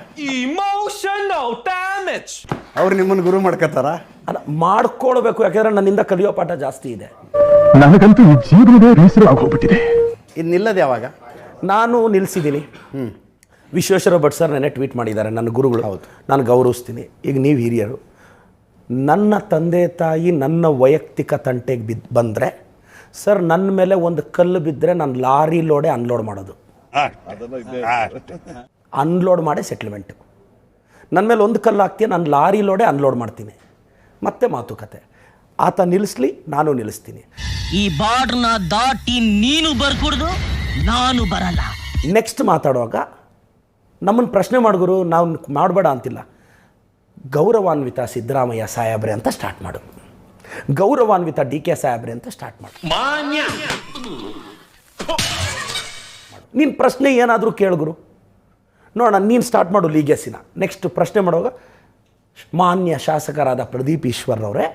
ಅವ್ರು ನಿಮ್ಮನ್ನು ಗುರು ಮಾಡ್ಕೋತಾರಾ? ಅಲ್ಲ, ಮಾಡ್ಕೊಳ್ಬೇಕು. ಯಾಕೆಂದ್ರೆ ನನ್ನಿಂದ ಕಲಿಯೋ ಪಾಠ ಜಾಸ್ತಿ ಇದೆ. ನನಗಂತೂ ಈ ಜೀವನದ ಬೇಸರ ಆಗೋಗ್ಬಿಟ್ಟಿದೆ. ಇದು ನಿಲ್ಲದು ಯಾವಾಗ? ನಾನು ನಿಲ್ಲಿಸಿದ್ದೀನಿ. ವಿಶ್ವೇಶ್ವರ ಭಟ್ ಸರ್ ನೆನ್ನೆ ಟ್ವೀಟ್ ಮಾಡಿದ್ದಾರೆ, ನನ್ನ ಗುರುಗಳು. ಹೌದು, ನಾನು ಗೌರವಿಸ್ತೀನಿ. ಈಗ ನೀವು ಹಿರಿಯರು, ನನ್ನ ತಂದೆ ತಾಯಿ ನನ್ನ ವೈಯಕ್ತಿಕ ತಂಟೆಗೆ ಬಂದರೆ ಸರ್, ನನ್ನ ಮೇಲೆ ಒಂದು ಕಲ್ಲು ಬಿದ್ದರೆ ನಾನು ಲಾರಿ ಲೋಡೆ ಅನ್ಲೋಡ್ ಮಾಡೋದು, ಅನ್ಲೋಡ್ ಮಾಡಿ ಸೆಟ್ಲ್ಮೆಂಟು. ನನ್ನ ಮೇಲೆ ಒಂದು ಕಲ್ಲು ಹಾಕ್ತೀನಿ, ನಾನು ಲಾರಿ ಲೋಡೆ ಅನ್ಲೋಡ್ ಮಾಡ್ತೀನಿ, ಮತ್ತೆ ಮಾತುಕತೆ. ಆತ ನಿಲ್ಲಿಸ್ಲಿ, ನಾನು ನಿಲ್ಲಿಸ್ತೀನಿ. ಈ ಬಾರ್ಡ್ನ ದಾಟಿ ನೀನು ಬರ್ಕೂಡ್ದು, ನಾನು ಬರಲ್ಲ. ನೆಕ್ಸ್ಟ್ ಮಾತಾಡುವಾಗ ನಮ್ಮನ್ನು ಪ್ರಶ್ನೆ ಮಾಡಿದ್ರು, ನಾವು ಮಾಡಬೇಡ ಅಂತಿಲ್ಲ. ಗೌರವಾನ್ವಿತ ಸಿದ್ದರಾಮಯ್ಯ ಸಾಹೇಬ್ರೆ ಅಂತ ಸ್ಟಾರ್ಟ್ ಮಾಡು, ಗೌರವಾನ್ವಿತ DK ಸಾಹೇಬ್ರೆ ಅಂತ ಸ್ಟಾರ್ಟ್ ಮಾಡು. ನೀನು ಪ್ರಶ್ನೆ ಏನಾದರೂ ಕೇಳಿದ್ರು ನೋಡೋಣ, ನೀನು ಸ್ಟಾರ್ಟ್ ಮಾಡು ಲೀಗೇಸಿನ. ನೆಕ್ಸ್ಟ್ ಪ್ರಶ್ನೆ ಮಾಡುವಾಗ ಮಾನ್ಯ ಶಾಸಕರಾದ ಪ್ರದೀಪ್ ಈಶ್ವರ್ರವರೇ,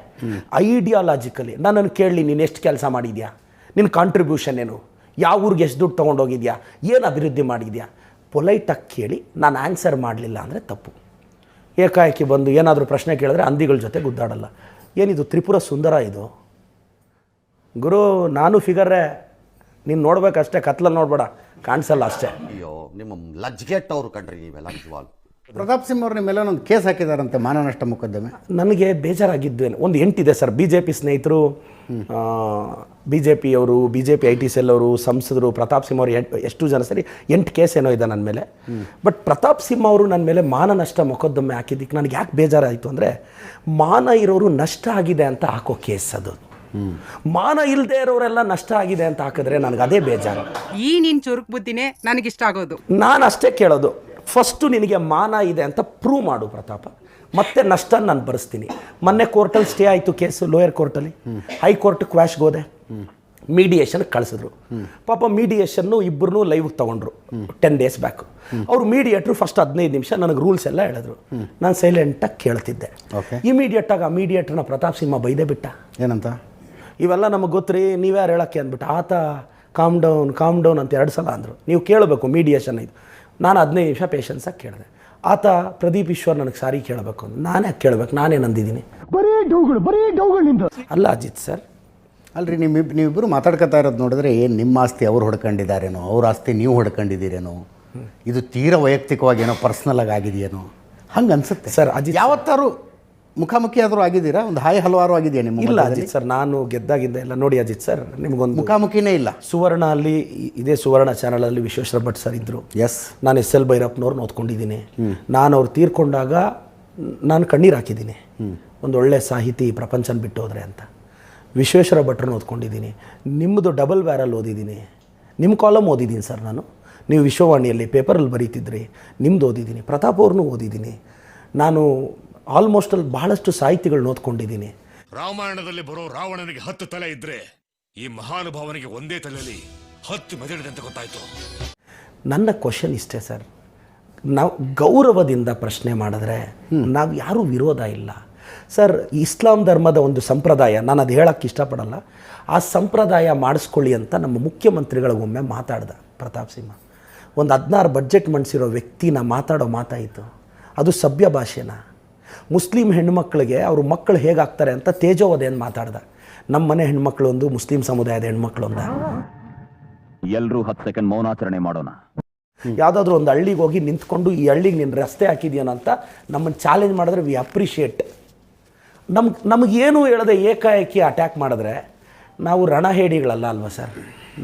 ಐಡಿಯಾಲಜಿಕಲಿ ನನ್ನನ್ನು ಕೇಳಲಿ, ನೀನು ಎಷ್ಟು ಕೆಲಸ ಮಾಡಿದ್ಯಾ, ನಿನ್ನ ಕಾಂಟ್ರಿಬ್ಯೂಷನ್ ಏನು, ಯಾವ ಊರಿಗೆ ಎಷ್ಟು ದುಡ್ಡು ತೊಗೊಂಡೋಗಿದ್ಯಾ, ಏನು ಅಭಿವೃದ್ಧಿ ಮಾಡಿದ್ಯಾ, ಪೊಲೈಟಾಗಿ ಕೇಳಿ ನಾನು ಆನ್ಸರ್ ಮಾಡಲಿಲ್ಲ ಅಂದರೆ ತಪ್ಪು. ಏಕಾಏಕಿ ಬಂದು ಏನಾದರೂ ಪ್ರಶ್ನೆ ಕೇಳಿದ್ರೆ ಹಂದಿಗಳ ಜೊತೆ ಗುದ್ದಾಡಲ್ಲ. ಏನಿದು ತ್ರಿಪುರ ಸುಂದರ ಇದು? ಗುರು, ನಾನು ಫಿಗರೇ, ನೀನು ನೋಡ್ಬೇಕಷ್ಟೇ, ಕತ್ಲಲ್ಲಿ ನೋಡ್ಬೇಡ, ಕಾಣಿಸಲ್ಲ ಅಷ್ಟೇ. ಅಯ್ಯೋ, ನಿಮ್ಮ ಲಜ್ಜೆಟ್ಟವ್ರು ಕಂಡ್ರಿ ನೀವೆಲ್ಲ ನಿಜವಾಗ. ಪ್ರತಾಪ್ ಸಿಂಹ ಅವ್ರ ನಿಮ್ಮೆಲ್ಲ ಒಂದು ಕೇಸ್ ಹಾಕಿದಾರಂತೆ, ಮಾನನಷ್ಟ ಮೊಕದ್ದಮೆ. ನನಗೆ ಬೇಜಾರಾಗಿದ್ದು ಒಂದು 8 ಇದೆ ಸರ್. BJP ಸ್ನೇಹಿತರು, BJP ಅವರು, BJP IT ಸೆಲ್ ಅವರು, ಸಂಸದರು, ಪ್ರತಾಪ್ ಸಿಂಹ ಅವರು ಎಷ್ಟು ಜನ ಸರಿ 8 ಕೇಸ್ ಏನೋ ಇದೆ ನನ್ನ ಮೇಲೆ. ಬಟ್ ಪ್ರತಾಪ್ ಸಿಂಹ ಅವರು ನನ್ನ ಮೇಲೆ ಮಾನನಷ್ಟ ಮೊಕದ್ದಮೆ ಹಾಕಿದ್ದಕ್ಕೆ ನನಗೆ ಯಾಕೆ ಬೇಜಾರಾಯಿತು ಅಂದರೆ, ಮಾನ ಇರೋರು ನಷ್ಟ ಆಗಿದೆ ಅಂತ ಹಾಕೋ ಕೇಸ್ ಅದು. ಮಾನ ಇಲ್ಲದೆ ಇರೋರೆಲ್ಲ ನಷ್ಟ ಆಗಿದೆ ಅಂತ ಹಾಕಿದ್ರೆ ನನಗೆ ಅದೇ ಬೇಜಾರು. ಈ ನಿನ್ ಚುರುಕು ಬುದ್ಧಿನೇ ನನಗಿಷ್ಟ ಆಗೋದು. ನಾನು ಅಷ್ಟೇ ಕೇಳೋದು, ಫಸ್ಟು ನಿನಗೆ ಮಾನ ಇದೆ ಅಂತ ಪ್ರೂವ್ ಮಾಡು ಪ್ರತಾಪ, ಮತ್ತೆ ನಷ್ಟ ನಾನು ಭರಿಸ್ತೀನಿ. ಮೊನ್ನೆ ಕೋರ್ಟಲ್ಲಿ ಸ್ಟೇ ಆಯಿತು ಕೇಸು, ಲೋಯರ್ ಕೋರ್ಟಲ್ಲಿ. ಹೈಕೋರ್ಟ್ ಕ್ವಾಶ್ಗೆ ಹೋದೆ, ಮೀಡಿಯೇಷನ್ ಕಳಿಸಿದ್ರು. ಪಾಪ ಮೀಡಿಯೇಷನ್ನು ಇಬ್ಬರನ್ನೂ ಲೈವ್ಗೆ ತೊಗೊಂಡ್ರು 10 days ಬ್ಯಾಕ್. ಅವರು ಮೀಡಿಯೇಟ್ರು ಫಸ್ಟ್ 15 ನಿಮಿಷ ನನಗೆ ರೂಲ್ಸ್ ಎಲ್ಲ ಹೇಳಿದ್ರು. ನಾನು ಸೈಲೆಂಟಾಗಿ ಕೇಳ್ತಿದ್ದೆ. ಇಮಿಡಿಯೇಟಾಗಿ ಆ ಮೀಡಿಯೇಟ್ರನ್ನ ಪ್ರತಾಪ್ ಸಿಂಹ ಬೈದೇ ಬಿಟ್ಟ. ಏನಂತ? ಇವೆಲ್ಲ ನಮಗೆ ಗೊತ್ತ್ರಿ, ನೀವ್ಯಾರು ಹೇಳೋಕ್ಕೆ ಅಂದ್ಬಿಟ್ಟು. ಆತ ಕಾಮ್ ಡೌನ್ ಅಂತ 2 ಸಲ ಅಂದರು. ನೀವು ಕೇಳಬೇಕು ಮೀಡಿಯೇಷನ್ ಇದು. ನಾನು 15 ನಿಮಿಷ ಪೇಷನ್ಸಾಗಿ ಕೇಳಿದೆ. ಆತ ಪ್ರದೀಪ್ ಈಶ್ವರ್ ನನಗೆ ಸಾರಿ ಕೇಳಬೇಕು ಅಂತ. ನಾನೇ ಕೇಳಬೇಕು, ನಾನೇನು ಅಂದಿದ್ದೀನಿ? ಅಲ್ಲ ಅಜಿತ್ ಸರ್, ಅಲ್ರಿ ನೀವಿಬ್ಬರು ಮಾತಾಡ್ಕೊತಾ ಇರೋದು ನೋಡಿದ್ರೆ ಏನು ನಿಮ್ಮ ಆಸ್ತಿ ಅವ್ರು ಹೊಡ್ಕೊಂಡಿದ್ದಾರೇನೋ, ಅವ್ರ ಆಸ್ತಿ ನೀವು ಹೊಡ್ಕೊಂಡಿದ್ದೀರೇನೋ, ಇದು ತೀರಾ ವೈಯಕ್ತಿಕವಾಗಿ ಏನೋ ಪರ್ಸ್ನಲ್ ಆಗಿ ಆಗಿದೆಯೇನೋ ಹಂಗೆ ಅನ್ಸುತ್ತೆ ಸರ್. ಅಜಿತ್ ಯಾವತ್ತಾರು ಮುಖಾಮುಖಿ ಆದರೂ ಆಗಿದ್ದೀರಾ? ಒಂದು ಹಾಯ್ ಹಲವಾರು ಆಗಿದೆಯಾ ನಿಮ್ಮ? ಇಲ್ಲ ಅಜಿತ್ ಸರ್, ನಾನು ಗೆದ್ದಾಗಿಂದ ಎಲ್ಲ ನೋಡಿ ಅಜಿತ್ ಸರ್, ನಿಮಗೊಂದು ಮುಖಾಮುಖಿನೇ ಇಲ್ಲ. ಸುವರ್ಣ ಅಲ್ಲಿ ಇದೇ ಸುವರ್ಣ ಚಾನಲಲ್ಲಿ ವಿಶ್ವೇಶ್ವರ ಭಟ್ ಸರ್ ಇದ್ದರು. ಎಸ್, ನಾನು ಎಸ್ ಎಲ್ ಭೈರಪ್ಪನವ್ರನ್ನ ಓದ್ಕೊಂಡಿದ್ದೀನಿ. ನಾನು ಅವ್ರು ತೀರ್ಕೊಂಡಾಗ ನಾನು ಕಣ್ಣೀರು ಹಾಕಿದ್ದೀನಿ. ಒಂದೊಳ್ಳೆ ಸಾಹಿತಿ ಪ್ರಪಂಚನ ಬಿಟ್ಟು ಹೋದ್ರೆ ಅಂತ. ವಿಶ್ವೇಶ್ವರ ಭಟ್ರನ್ನ ಓದ್ಕೊಂಡಿದ್ದೀನಿ. ನಿಮ್ಮದು ಡಬಲ್ ಬ್ಯಾರಲ್ ಓದಿದ್ದೀನಿ. ನಿಮ್ಮ ಕಾಲಮ್ ಓದಿದ್ದೀನಿ ಸರ್ ನಾನು. ನೀವು ವಿಶ್ವವಾಣಿಯಲ್ಲಿ ಪೇಪರಲ್ಲಿ ಬರೀತಿದ್ರಿ, ನಿಮ್ಮದು ಓದಿದ್ದೀನಿ. ಪ್ರತಾಪ್ ಅವ್ರನ್ನೂ ಓದಿದ್ದೀನಿ. ನಾನು ಆಲ್ಮೋಸ್ಟ್ ಅಲ್ಲಿ ಬಹಳಷ್ಟು ಸಾಹಿತಿಗಳನ್ನ ಓದ್ಕೊಂಡಿದ್ದೀನಿ. ರಾಮಾಯಣದಲ್ಲಿ ಬರೋ ರಾವಣನಿಗೆ 10 ತಲೆ ಇದ್ರೆ ಈ ಮಹಾನುಭಾವನಿಗೆ ಒಂದೇ ತಲೆಯಲ್ಲಿ 10 ಮೆದುಳಿದೆ ಅಂತ ಗೊತ್ತಾಯ್ತು. ನನ್ನ ಕ್ವಶನ್ ಇಷ್ಟೇ ಸರ್, ನಾವು ಗೌರವದಿಂದ ಪ್ರಶ್ನೆ ಮಾಡಿದ್ರೆ ನಾವು ಯಾರೂ ವಿರೋಧ ಇಲ್ಲ ಸರ್. ಇಸ್ಲಾಂ ಧರ್ಮದ ಒಂದು ಸಂಪ್ರದಾಯ, ನಾನು ಅದು ಹೇಳೋಕ್ಕೆ ಇಷ್ಟಪಡಲ್ಲ, ಆ ಸಂಪ್ರದಾಯ ಮಾಡಿಸ್ಕೊಳ್ಳಿ ಅಂತ ನಮ್ಮ ಮುಖ್ಯಮಂತ್ರಿಗಳಿಗೊಮ್ಮೆ ಮಾತಾಡ್ದ ಪ್ರತಾಪ್ ಸಿಂಹ. ಒಂದು 16 ಬಡ್ಜೆಟ್ ಮಂಡಿಸಿರೋ ವ್ಯಕ್ತಿನ ಮಾತಾಡೋ ಮಾತಾಯಿತು. ಅದು ಸಭ್ಯ ಭಾಷೆನ. ಮುಸ್ಲಿಂ ಹೆಣ್ಮಕ್ಳಿಗೆ ಅವ್ರ ಮಕ್ಕಳು ಹೇಗಾಗ್ತಾರೆ ಅಂತ ತೇಜೋವಧೆಯನ್ನು ಮಾತಾಡ್ದ. ನಮ್ಮ ಮನೆ ಹೆಣ್ಮಕ್ಳು ಒಂದು, ಮುಸ್ಲಿಂ ಸಮುದಾಯದ ಹೆಣ್ಮಕ್ಳು ಒಂದ. ಎಲ್ಲರೂ 10 ಸೆಕೆಂಡ್ ಮೌನಾಚರಣೆ ಮಾಡೋಣ. ಯಾವುದಾದ್ರೂ ಒಂದು ಹಳ್ಳಿಗೆ ಹೋಗಿ ನಿಂತ್ಕೊಂಡು ಈ ಹಳ್ಳಿಗೆ ನೀನು ರಸ್ತೆ ಹಾಕಿದ್ಯಾನ ಅಂತ ನಮ್ಮನ್ನು ಚಾಲೆಂಜ್ ಮಾಡಿದ್ರೆ ವಿ ಅಪ್ರಿಷಿಯೇಟ್. ನಮಗೇನು ಹೇಳದೆ ಏಕಾಏಕಿ ಅಟ್ಯಾಕ್ ಮಾಡಿದ್ರೆ ನಾವು ರಣಹೇಡಿಗಳಲ್ಲ ಅಲ್ವಾ ಸರ್,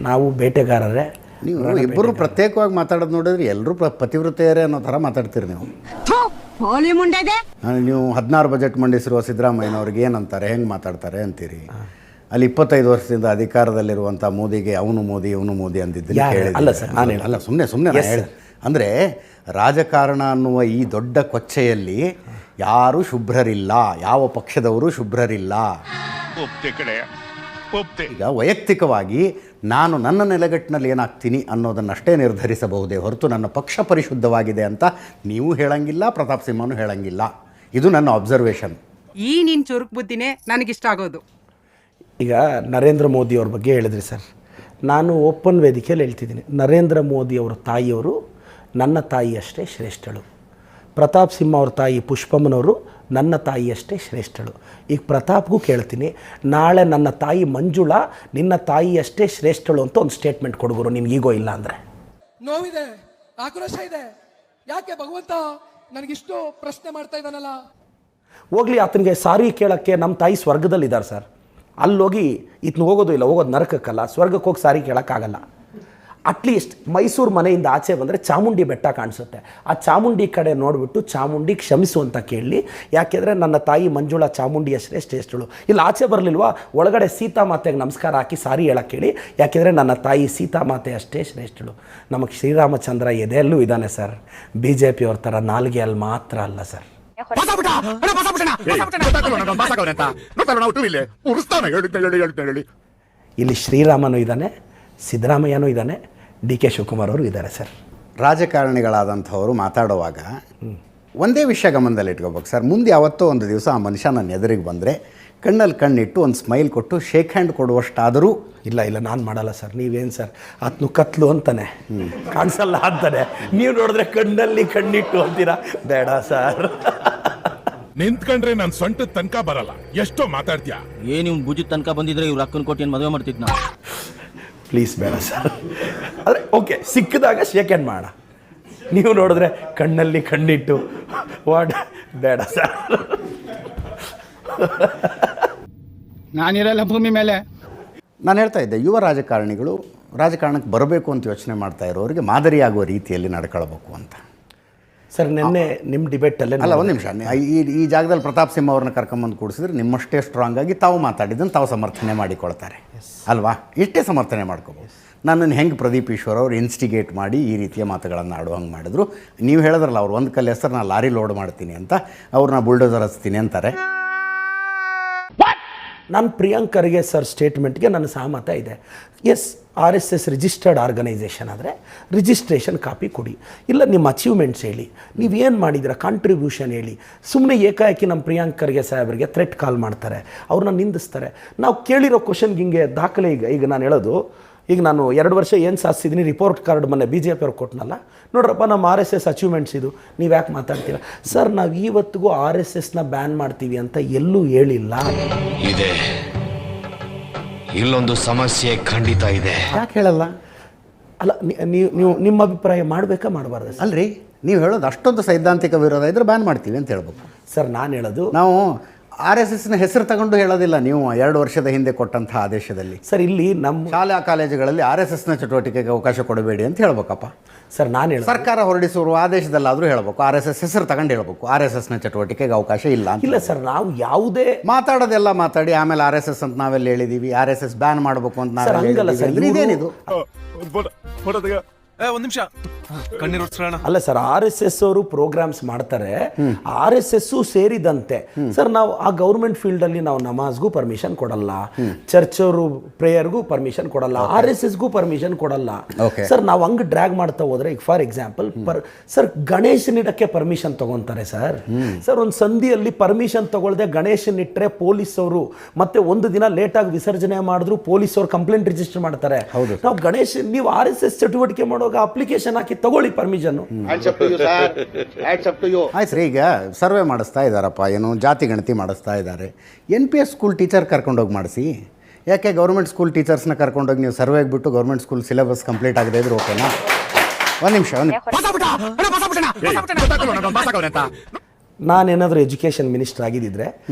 ನಾವು ಬೇಟೆಗಾರರೇ. ನೀವು ಇಬ್ಬರು ಪ್ರತ್ಯೇಕವಾಗಿ ಮಾತಾಡೋದು ನೋಡಿದ್ರೆ ಎಲ್ಲರೂ ಪತಿವ್ರತೆಯರೇ ಅನ್ನೋ ಥರ ಮಾತಾಡ್ತೀರಿ ನೀವು. ನೀವು 16 ಬಜೆಟ್ ಮಂಡಿಸಿರುವ ಸಿದ್ದರಾಮಯ್ಯನವ್ರಿಗೆ ಏನಂತಾರೆ, ಹೆಂಗೆ ಮಾತಾಡ್ತಾರೆ ಅಂತೀರಿ. ಅಲ್ಲಿ 25 ವರ್ಷದಿಂದ ಅಧಿಕಾರದಲ್ಲಿರುವಂಥ ಮೋದಿಗೆ ಅವನು ಮೋದಿ ಇವನು ಮೋದಿ ಅಂದಿದ್ದೀನಿ. ಅಲ್ಲ ಸರ್, ನಾನು ಅಲ್ಲ, ಸುಮ್ಮನೆ ಹೇಳಿ. ಅಂದರೆ ರಾಜಕಾರಣ ಅನ್ನುವ ಈ ದೊಡ್ಡ ಕೊಚ್ಚೆಯಲ್ಲಿ ಯಾರೂ ಶುಭ್ರರಿಲ್ಲ, ಯಾವ ಪಕ್ಷದವರು ಶುಭ್ರರಿಲ್ಲ. ಈಗ ವೈಯಕ್ತಿಕವಾಗಿ ನಾನು ನನ್ನ ನೆಲೆಗಟ್ಟಿನಲ್ಲಿ ಏನಾಗ್ತೀನಿ ಅನ್ನೋದನ್ನಷ್ಟೇ ನಿರ್ಧರಿಸಬಹುದೇ ಹೊರತು ನನ್ನ ಪಕ್ಷ ಪರಿಶುದ್ಧವಾಗಿದೆ ಅಂತ ನೀವು ಹೇಳಂಗಿಲ್ಲ, ಪ್ರತಾಪ್ ಸಿಂಹನೂ ಹೇಳಂಗಿಲ್ಲ. ಇದು ನನ್ನ ಅಬ್ಸರ್ವೇಷನ್. ಈ ನಿನ್ ಚುರುಕು ಬುದ್ಧಿನೇ ನನಗಿಷ್ಟ ಆಗೋದು. ಈಗ ನರೇಂದ್ರ ಮೋದಿ ಅವ್ರ ಬಗ್ಗೆ ಹೇಳಿದ್ರಿ ಸರ್, ನಾನು ಓಪನ್ ವೇದಿಕೆಯಲ್ಲಿ ಹೇಳ್ತಿದ್ದೀನಿ, ನರೇಂದ್ರ ಮೋದಿ ಅವರ ತಾಯಿಯವರು ನನ್ನ ತಾಯಿಯಷ್ಟೇ ಶ್ರೇಷ್ಠಳು. ಪ್ರತಾಪ್ ಸಿಂಹ ಅವ್ರ ತಾಯಿ ಪುಷ್ಪಮ್ಮನವರು ನನ್ನ ತಾಯಿಯಷ್ಟೇ ಶ್ರೇಷ್ಠಳು. ಈಗ ಪ್ರತಾಪ್ಗೂ ಕೇಳ್ತೀನಿ, ನಾಳೆ ನನ್ನ ತಾಯಿ ಮಂಜುಳಾ ನಿನ್ನ ತಾಯಿಯಷ್ಟೇ ಶ್ರೇಷ್ಠಳು ಅಂತ ಒಂದು ಸ್ಟೇಟ್ಮೆಂಟ್ ಕೊಡುಗರು, ನಿಮ್ಗೆ ಈಗೋ ಇಲ್ಲ ಅಂದರೆ. ನೋವಿದೆ, ಆಕ್ರೋಶ ಇದೆ. ಯಾಕೆ ಭಗವಂತ ನನಗಿಷ್ಟು ಪ್ರಶ್ನೆ ಮಾಡ್ತಾ ಇದ್ದಾನಲ್ಲ? ಹೋಗ್ಲಿ, ಆತನಿಗೆ ಸಾರಿ ಕೇಳೋಕ್ಕೆ ನಮ್ಮ ತಾಯಿ ಸ್ವರ್ಗದಲ್ಲಿದ್ದಾರೆ ಸರ್. ಅಲ್ಲೋಗಿ ಇತ್ನ ಹೋಗೋದು ಇಲ್ಲ, ಹೋಗೋದು ನರಕಕ್ಕಲ್ಲ, ಸ್ವರ್ಗಕ್ಕೆ ಹೋಗಿ ಸಾರಿ ಕೇಳೋಕ್ಕಾಗಲ್ಲ. ಅಟ್ಲೀಸ್ಟ್ ಮೈಸೂರು ಮನೆಯಿಂದ ಆಚೆ ಬಂದರೆ ಚಾಮುಂಡಿ ಬೆಟ್ಟ ಕಾಣಿಸುತ್ತೆ. ಆ ಚಾಮುಂಡಿ ಕಡೆ ನೋಡಿಬಿಟ್ಟು ಚಾಮುಂಡಿ ಕ್ಷಮಿಸು ಅಂತ ಕೇಳಿ. ಯಾಕೆಂದರೆ ನನ್ನ ತಾಯಿ ಮಂಜುಳಾ ಚಾಮುಂಡಿಯಷ್ಟೇ ಶ್ರೇಷ್ಠಳು. ಇಲ್ಲ ಆಚೆ ಬರಲಿಲ್ವಾ, ಒಳಗಡೆ ಸೀತಾಮಾತೆಗೆ ನಮಸ್ಕಾರ ಹಾಕಿ ಸಾರಿ ಹೇಳಕ್ಕೆ ಹೇಳಿ. ಯಾಕೆಂದರೆ ನನ್ನ ತಾಯಿ ಸೀತಾಮಾತೆ ಅಷ್ಟೇ ಶ್ರೇಷ್ಠಳು. ನಮಗೆ ಶ್ರೀರಾಮಚಂದ್ರ ಎದೆಯಲ್ಲೂ ಇದ್ದಾನೆ ಸರ್. BJP ಅವ್ರ ಥರ ನಾಲ್ಗೆಯಲ್ಲಿ ಮಾತ್ರ ಅಲ್ಲ ಸರ್. ಇಲ್ಲಿ ಶ್ರೀರಾಮನೂ ಇದ್ದಾನೆ, ಸಿದ್ದರಾಮಯ್ಯನೂ ಇದ್ದಾನೆ, DK ಶಿವಕುಮಾರ್ ಅವರು ಇದ್ದಾರೆ ಸರ್. ರಾಜಕಾರಣಿಗಳಾದಂಥವರು ಮಾತಾಡುವಾಗ ಒಂದೇ ವಿಷಯ ಗಮನದಲ್ಲಿ ಇಟ್ಕೋಬೇಕು ಸರ್. ಮುಂದೆ ಯಾವತ್ತೋ ಒಂದು ದಿವಸ ಆ ಮನುಷ್ಯ ನನ್ನ ಎದುರಿಗೆ ಬಂದರೆ ಕಣ್ಣಲ್ಲಿ ಕಣ್ಣಿಟ್ಟು ಒಂದು ಸ್ಮೈಲ್ ಕೊಟ್ಟು ಶೇಕ್ ಹ್ಯಾಂಡ್ ಕೊಡುವಷ್ಟಾದರೂ. ಇಲ್ಲ ನಾನು ಮಾಡಲ್ಲ ಸರ್. ನೀವೇನು ಸರ್, ಆತ್ನು ಕತ್ಲು ಅಂತಾನೆ, ಕಾಣಿಸಲ್ಲ ಅಂತಾನೆ. ನೀವು ನೋಡಿದ್ರೆ ಕಣ್ಣಲ್ಲಿ ಕಣ್ಣಿಟ್ಟು ಅಂತೀರಾ, ಬೇಡ ಸರ್. ನಿಂತ್ಕೊಂಡ್ರೆ ನಾನು ಸೊಂಟದ ತನಕ ಬರಲ್ಲ. ಎಷ್ಟೋ ಮಾತಾಡ್ತೀಯಾ. ನೀವು ಭುಜದ ತನಕ ಬಂದಿದ್ರೆ ಇವ್ರು ಅಕ್ಕನ ಕೊಟ್ಟು ಮದುವೆ ಮಾಡ್ತಿದ್ನ. ಪ್ಲೀಸ್ ಬೇಡ ಸರ್. ಆದರೆ ಓಕೆ, ಸಿಕ್ಕಿದಾಗ ಶೇಕ್ ಹ್ಯಾಂಡ್ ಮಾಡೋಣ. ನೀವು ನೋಡಿದ್ರೆ ಕಣ್ಣಲ್ಲಿ ಕಣ್ಣಿಟ್ಟು ಬೇಡ ಸರ್. ನಾನಿರಲ್ಲ ಭೂಮಿ ಮೇಲೆ. ನಾನು ಹೇಳ್ತಾ ಇದ್ದೆ, ಯುವ ರಾಜಕಾರಣಿಗಳು ರಾಜಕಾರಣಕ್ಕೆ ಬರಬೇಕು ಅಂತ ಯೋಚನೆ ಮಾಡ್ತಾ ಇರೋರಿಗೆ ಮಾದರಿಯಾಗುವ ರೀತಿಯಲ್ಲಿ ನಡ್ಕೊಳ್ಬೇಕು ಅಂತ. ಸರ್ ನಿನ್ನೆ ನಿಮ್ಮ ಡಿಬೇಟಲ್ಲೇ ಅಲ್ಲ, ಒಂದು ನಿಮಿಷ, ಈ ಜಾಗದಲ್ಲಿ ಪ್ರತಾಪ್ ಸಿಂಹ ಅವ್ರನ್ನ ಕರ್ಕೊಂಬಂದು ಕೂಡಿಸಿದ್ರೆ ನಿಮ್ಮಷ್ಟೇ ಸ್ಟ್ರಾಂಗ್ ಆಗಿ ತಾವು ಮಾತಾಡಿದ್ದನ್ನು ತಾವು ಸಮರ್ಥನೆ ಮಾಡಿಕೊಳ್ತಾರೆ ಅಲ್ವಾ? ಇಷ್ಟೇ ಸಮರ್ಥನೆ ಮಾಡ್ಕೋಬೋದು. ನನ್ನನ್ನು ಹೆಂಗೆ ಪ್ರದೀಪ್ ಈಶ್ವರ್ ಅವರು ಇನ್ಸ್ಟಿಗೇಟ್ ಮಾಡಿ ಈ ರೀತಿಯ ಮಾತುಗಳನ್ನು ಆಡೋ ಹಂಗೆ ಮಾಡಿದ್ರು. ನೀವು ಹೇಳಿದ್ರಲ್ಲ, ಅವ್ರು ಒಂದು ಕಲ್ಲು ಹೆಸರು ನಾನು ಲಾರಿ ಲೋಡ್ ಮಾಡ್ತೀನಿ ಅಂತ, ಅವ್ರನ್ನ ಬುಲ್ಡೋಸರ್ ಹಚ್ತೀನಿ ಅಂತಾರೆ. ನಾನು ಪ್ರಿಯಾಂಕ್ ಖರ್ಗೆ ಸರ್ ಸ್ಟೇಟ್ಮೆಂಟ್ಗೆ ನನ್ನ ಸಹಮತ ಇದೆ. ಎಸ್, RSS ರಿಜಿಸ್ಟರ್ಡ್ ಆರ್ಗನೈಸೇಷನ್ ಆದರೆ ರಿಜಿಸ್ಟ್ರೇಷನ್ ಕಾಪಿ ಕೊಡಿ. ಇಲ್ಲ ನಿಮ್ಮ ಅಚೀವ್ಮೆಂಟ್ಸ್ ಹೇಳಿ, ನೀವೇನು ಮಾಡಿದ್ದೀರಾ ಕಾಂಟ್ರಿಬ್ಯೂಷನ್ ಹೇಳಿ. ಸುಮ್ಮನೆ ಏಕಾಏಕಿ ನಮ್ಮ ಪ್ರಿಯಾಂಕ್ ಖರ್ಗೆ ಸಾಹೇಬರಿಗೆ ಥ್ರೆಟ್ ಕಾಲ್ ಮಾಡ್ತಾರೆ, ಅವ್ರನ್ನ ನಿಂದಿಸ್ತಾರೆ. ನಾವು ಕೇಳಿರೋ ಕ್ವಶನ್ಗೆ ಹಿಂಗೆ ದಾಖಲೆ. ಈಗ ನಾನು ಹೇಳೋದು, ಈಗ ನಾನು 2 ವರ್ಷ ಏನು ಸಾಧಿಸಿದ್ದೀನಿ, ರಿಪೋರ್ಟ್ ಕಾರ್ಡ್ ಮೊನ್ನೆ BJP ಅವ್ರು ಕೊಟ್ಟನಲ್ಲ, ನೋಡ್ರಪ್ಪ ನಮ್ಮ RSS ಅಚೀವ್ಮೆಂಟ್ಸ್ ಇದು, ನೀವು ಯಾಕೆ ಮಾತಾಡ್ತೀರಾ ಸರ್? ನಾವು ಇವತ್ತಿಗೂ RSSನ ಬ್ಯಾನ್ ಮಾಡ್ತೀವಿ ಅಂತ ಎಲ್ಲೂ ಹೇಳಿಲ್ಲ. ಇಲ್ಲೊಂದು ಸಮಸ್ಯೆ ಖಂಡಿತ ಇದೆ. ಯಾಕೆ ಹೇಳಲ್ಲ? ಅಲ್ಲ ನೀವು ನಿಮ್ಮ ಅಭಿಪ್ರಾಯ ಮಾಡಬೇಕಾ ಮಾಡಬಾರ್ದು ಸರ್? ಅಲ್ರಿ, ನೀವು ಹೇಳೋದು ಅಷ್ಟೊಂದು ಸೈದ್ಧಾಂತಿಕ ವಿರೋಧ ಇದ್ರೆ ಬ್ಯಾನ್ ಮಾಡ್ತೀವಿ ಅಂತ ಹೇಳ್ಬೇಕು. ಸರ್ ನಾನು ಹೇಳೋದು, ನಾವು RSSನ ಹೆಸರು ತಗೊಂಡು ಹೇಳೋದಿಲ್ಲ. ನೀವು 2 ವರ್ಷದ ಹಿಂದೆ ಕೊಟ್ಟಂತಹ ಆದೇಶದಲ್ಲಿ ಸರ್ ಇಲ್ಲಿ ನಮ್ಮ ಶಾಲಾ ಕಾಲೇಜುಗಳಲ್ಲಿ RSSನ ಚಟುವಟಿಕೆಗೆ ಅವಕಾಶ ಕೊಡಬೇಡಿ ಅಂತ ಹೇಳ್ಬೇಕಪ್ಪ. ಸರ್ ನಾನು ಹೇಳೋದು, ಸರ್ಕಾರ ಹೊರಡಿಸುವ ಆದೇಶದಲ್ಲಾದರೂ ಹೇಳ್ಬೇಕು, RSS ಹೆಸರು ತಗೊಂಡು ಹೇಳ್ಬೇಕು RSSನ ಚಟುವಟಿಕೆಗೆ ಅವಕಾಶ ಇಲ್ಲ ಅಂತ. ಇಲ್ಲ ಸರ್, ನಾವು ಯಾವುದೇ ಮಾತಾಡೋದೆಲ್ಲ ಮಾತಾಡಿ ಆಮೇಲೆ RSS ಅಂತ ನಾವೆಲ್ಲ ಹೇಳಿದೀವಿ, RSS ಬ್ಯಾನ್ ಮಾಡಬೇಕು ಅಂತ ಸರ್ ಹಂಗಲ್ಲ ಸರ್, ಇದೇನಿದು? ಒಂದು ನಿಮಿಷ ಕಣ್ಣೀರು ಅಲ್ಲ ಸರ್, RSS ಅವರು ಪ್ರೋಗ್ರಾಮ್ಸ್ ಮಾಡ್ತಾರೆ, RSS ಸೇರಿದಂತೆ ಸರ್ ನಾವು ಆ ಗೌರ್ಮೆಂಟ್ ಫೀಲ್ಡ್ ಅಲ್ಲಿ ನಾವು ನಮಾಜ್ಗೂ ಪರ್ಮಿಷನ್ ಕೊಡಲ್ಲ, ಚರ್ಚ್ ಅವರು ಪ್ರೇಯರ್ಗೂ ಪರ್ಮಿಷನ್ ಕೊಡಲ್ಲ, RSSಗೂ ಪರ್ಮಿಷನ್ ಕೊಡಲ್ಲ ಸರ್. ನಾವು ಹಂಗ್ ಡ್ರ್ಯಾಗ್ ಮಾಡ್ತಾ ಹೋದ್ರೆ ಈಗ ಫಾರ್ ಎಕ್ಸಾಂಪಲ್ ಸರ್ ಗಣೇಶನ್ ಇಡಕ್ಕೆ ಪರ್ಮಿಷನ್ ತಗೊಂತಾರೆ ಸರ್. ಸರ್ ಒಂದು ಸಂಧಿಯಲ್ಲಿ ಪರ್ಮಿಷನ್ ತಗೊಳ್ದೆ ಗಣೇಶನ್ ಇಟ್ಟರೆ ಪೊಲೀಸ್ ಅವರು ಮತ್ತೆ ಒಂದು ದಿನ ಲೇಟ್ ಆಗಿ ವಿಸರ್ಜನೆ ಮಾಡಿದ್ರು ಪೊಲೀಸ್ ಅವರು ಕಂಪ್ಲೇಂಟ್ ರಿಜಿಸ್ಟರ್ ಮಾಡ್ತಾರೆ. ನಾವು ಗಣೇಶ್ ನೀವು RSS ಚಟುವಟಿಕೆ ಮಾಡುವಾಗ ಅಪ್ಲಿಕೇಶನ್ ಹಾಕಿ ತಗೊಳ್ಳಿ ಪರ್ಮಿಷನ್. ಆಯ್ತು ರೀ, ಈಗ ಸರ್ವೆ ಮಾಡಿಸ್ತಾ ಇದ್ದಾರಪ್ಪ, ಏನು ಜಾತಿ ಗಣತಿ ಮಾಡಿಸ್ತಾ ಇದ್ದಾರೆ. NPS ಸ್ಕೂಲ್ ಟೀಚರ್ ಕರ್ಕೊಂಡೋಗಿ ಮಾಡಿಸಿ. ಯಾಕೆ ಗೌರ್ಮೆಂಟ್ ಸ್ಕೂಲ್ ಟೀಚರ್ಸ್ನ ಕರ್ಕೊಂಡೋಗಿ ನೀವು ಸರ್ವೆಗೆ ಬಿಟ್ಟು ಗೌರ್ಮೆಂಟ್ ಸ್ಕೂಲ್ ಸಿಲೆಬಸ್ ಕಂಪ್ಲೀಟ್ ಆಗದೆ ಇದ್ರೆ ಓಕೆನಾ? ಒಂದು ನಿಮಿಷ. ನಾನೇನಾದರೂ ಎಜುಕೇಷನ್ ಮಿನಿಸ್ಟರ್ ಆಗಿದ್ದಿದ್ರೆ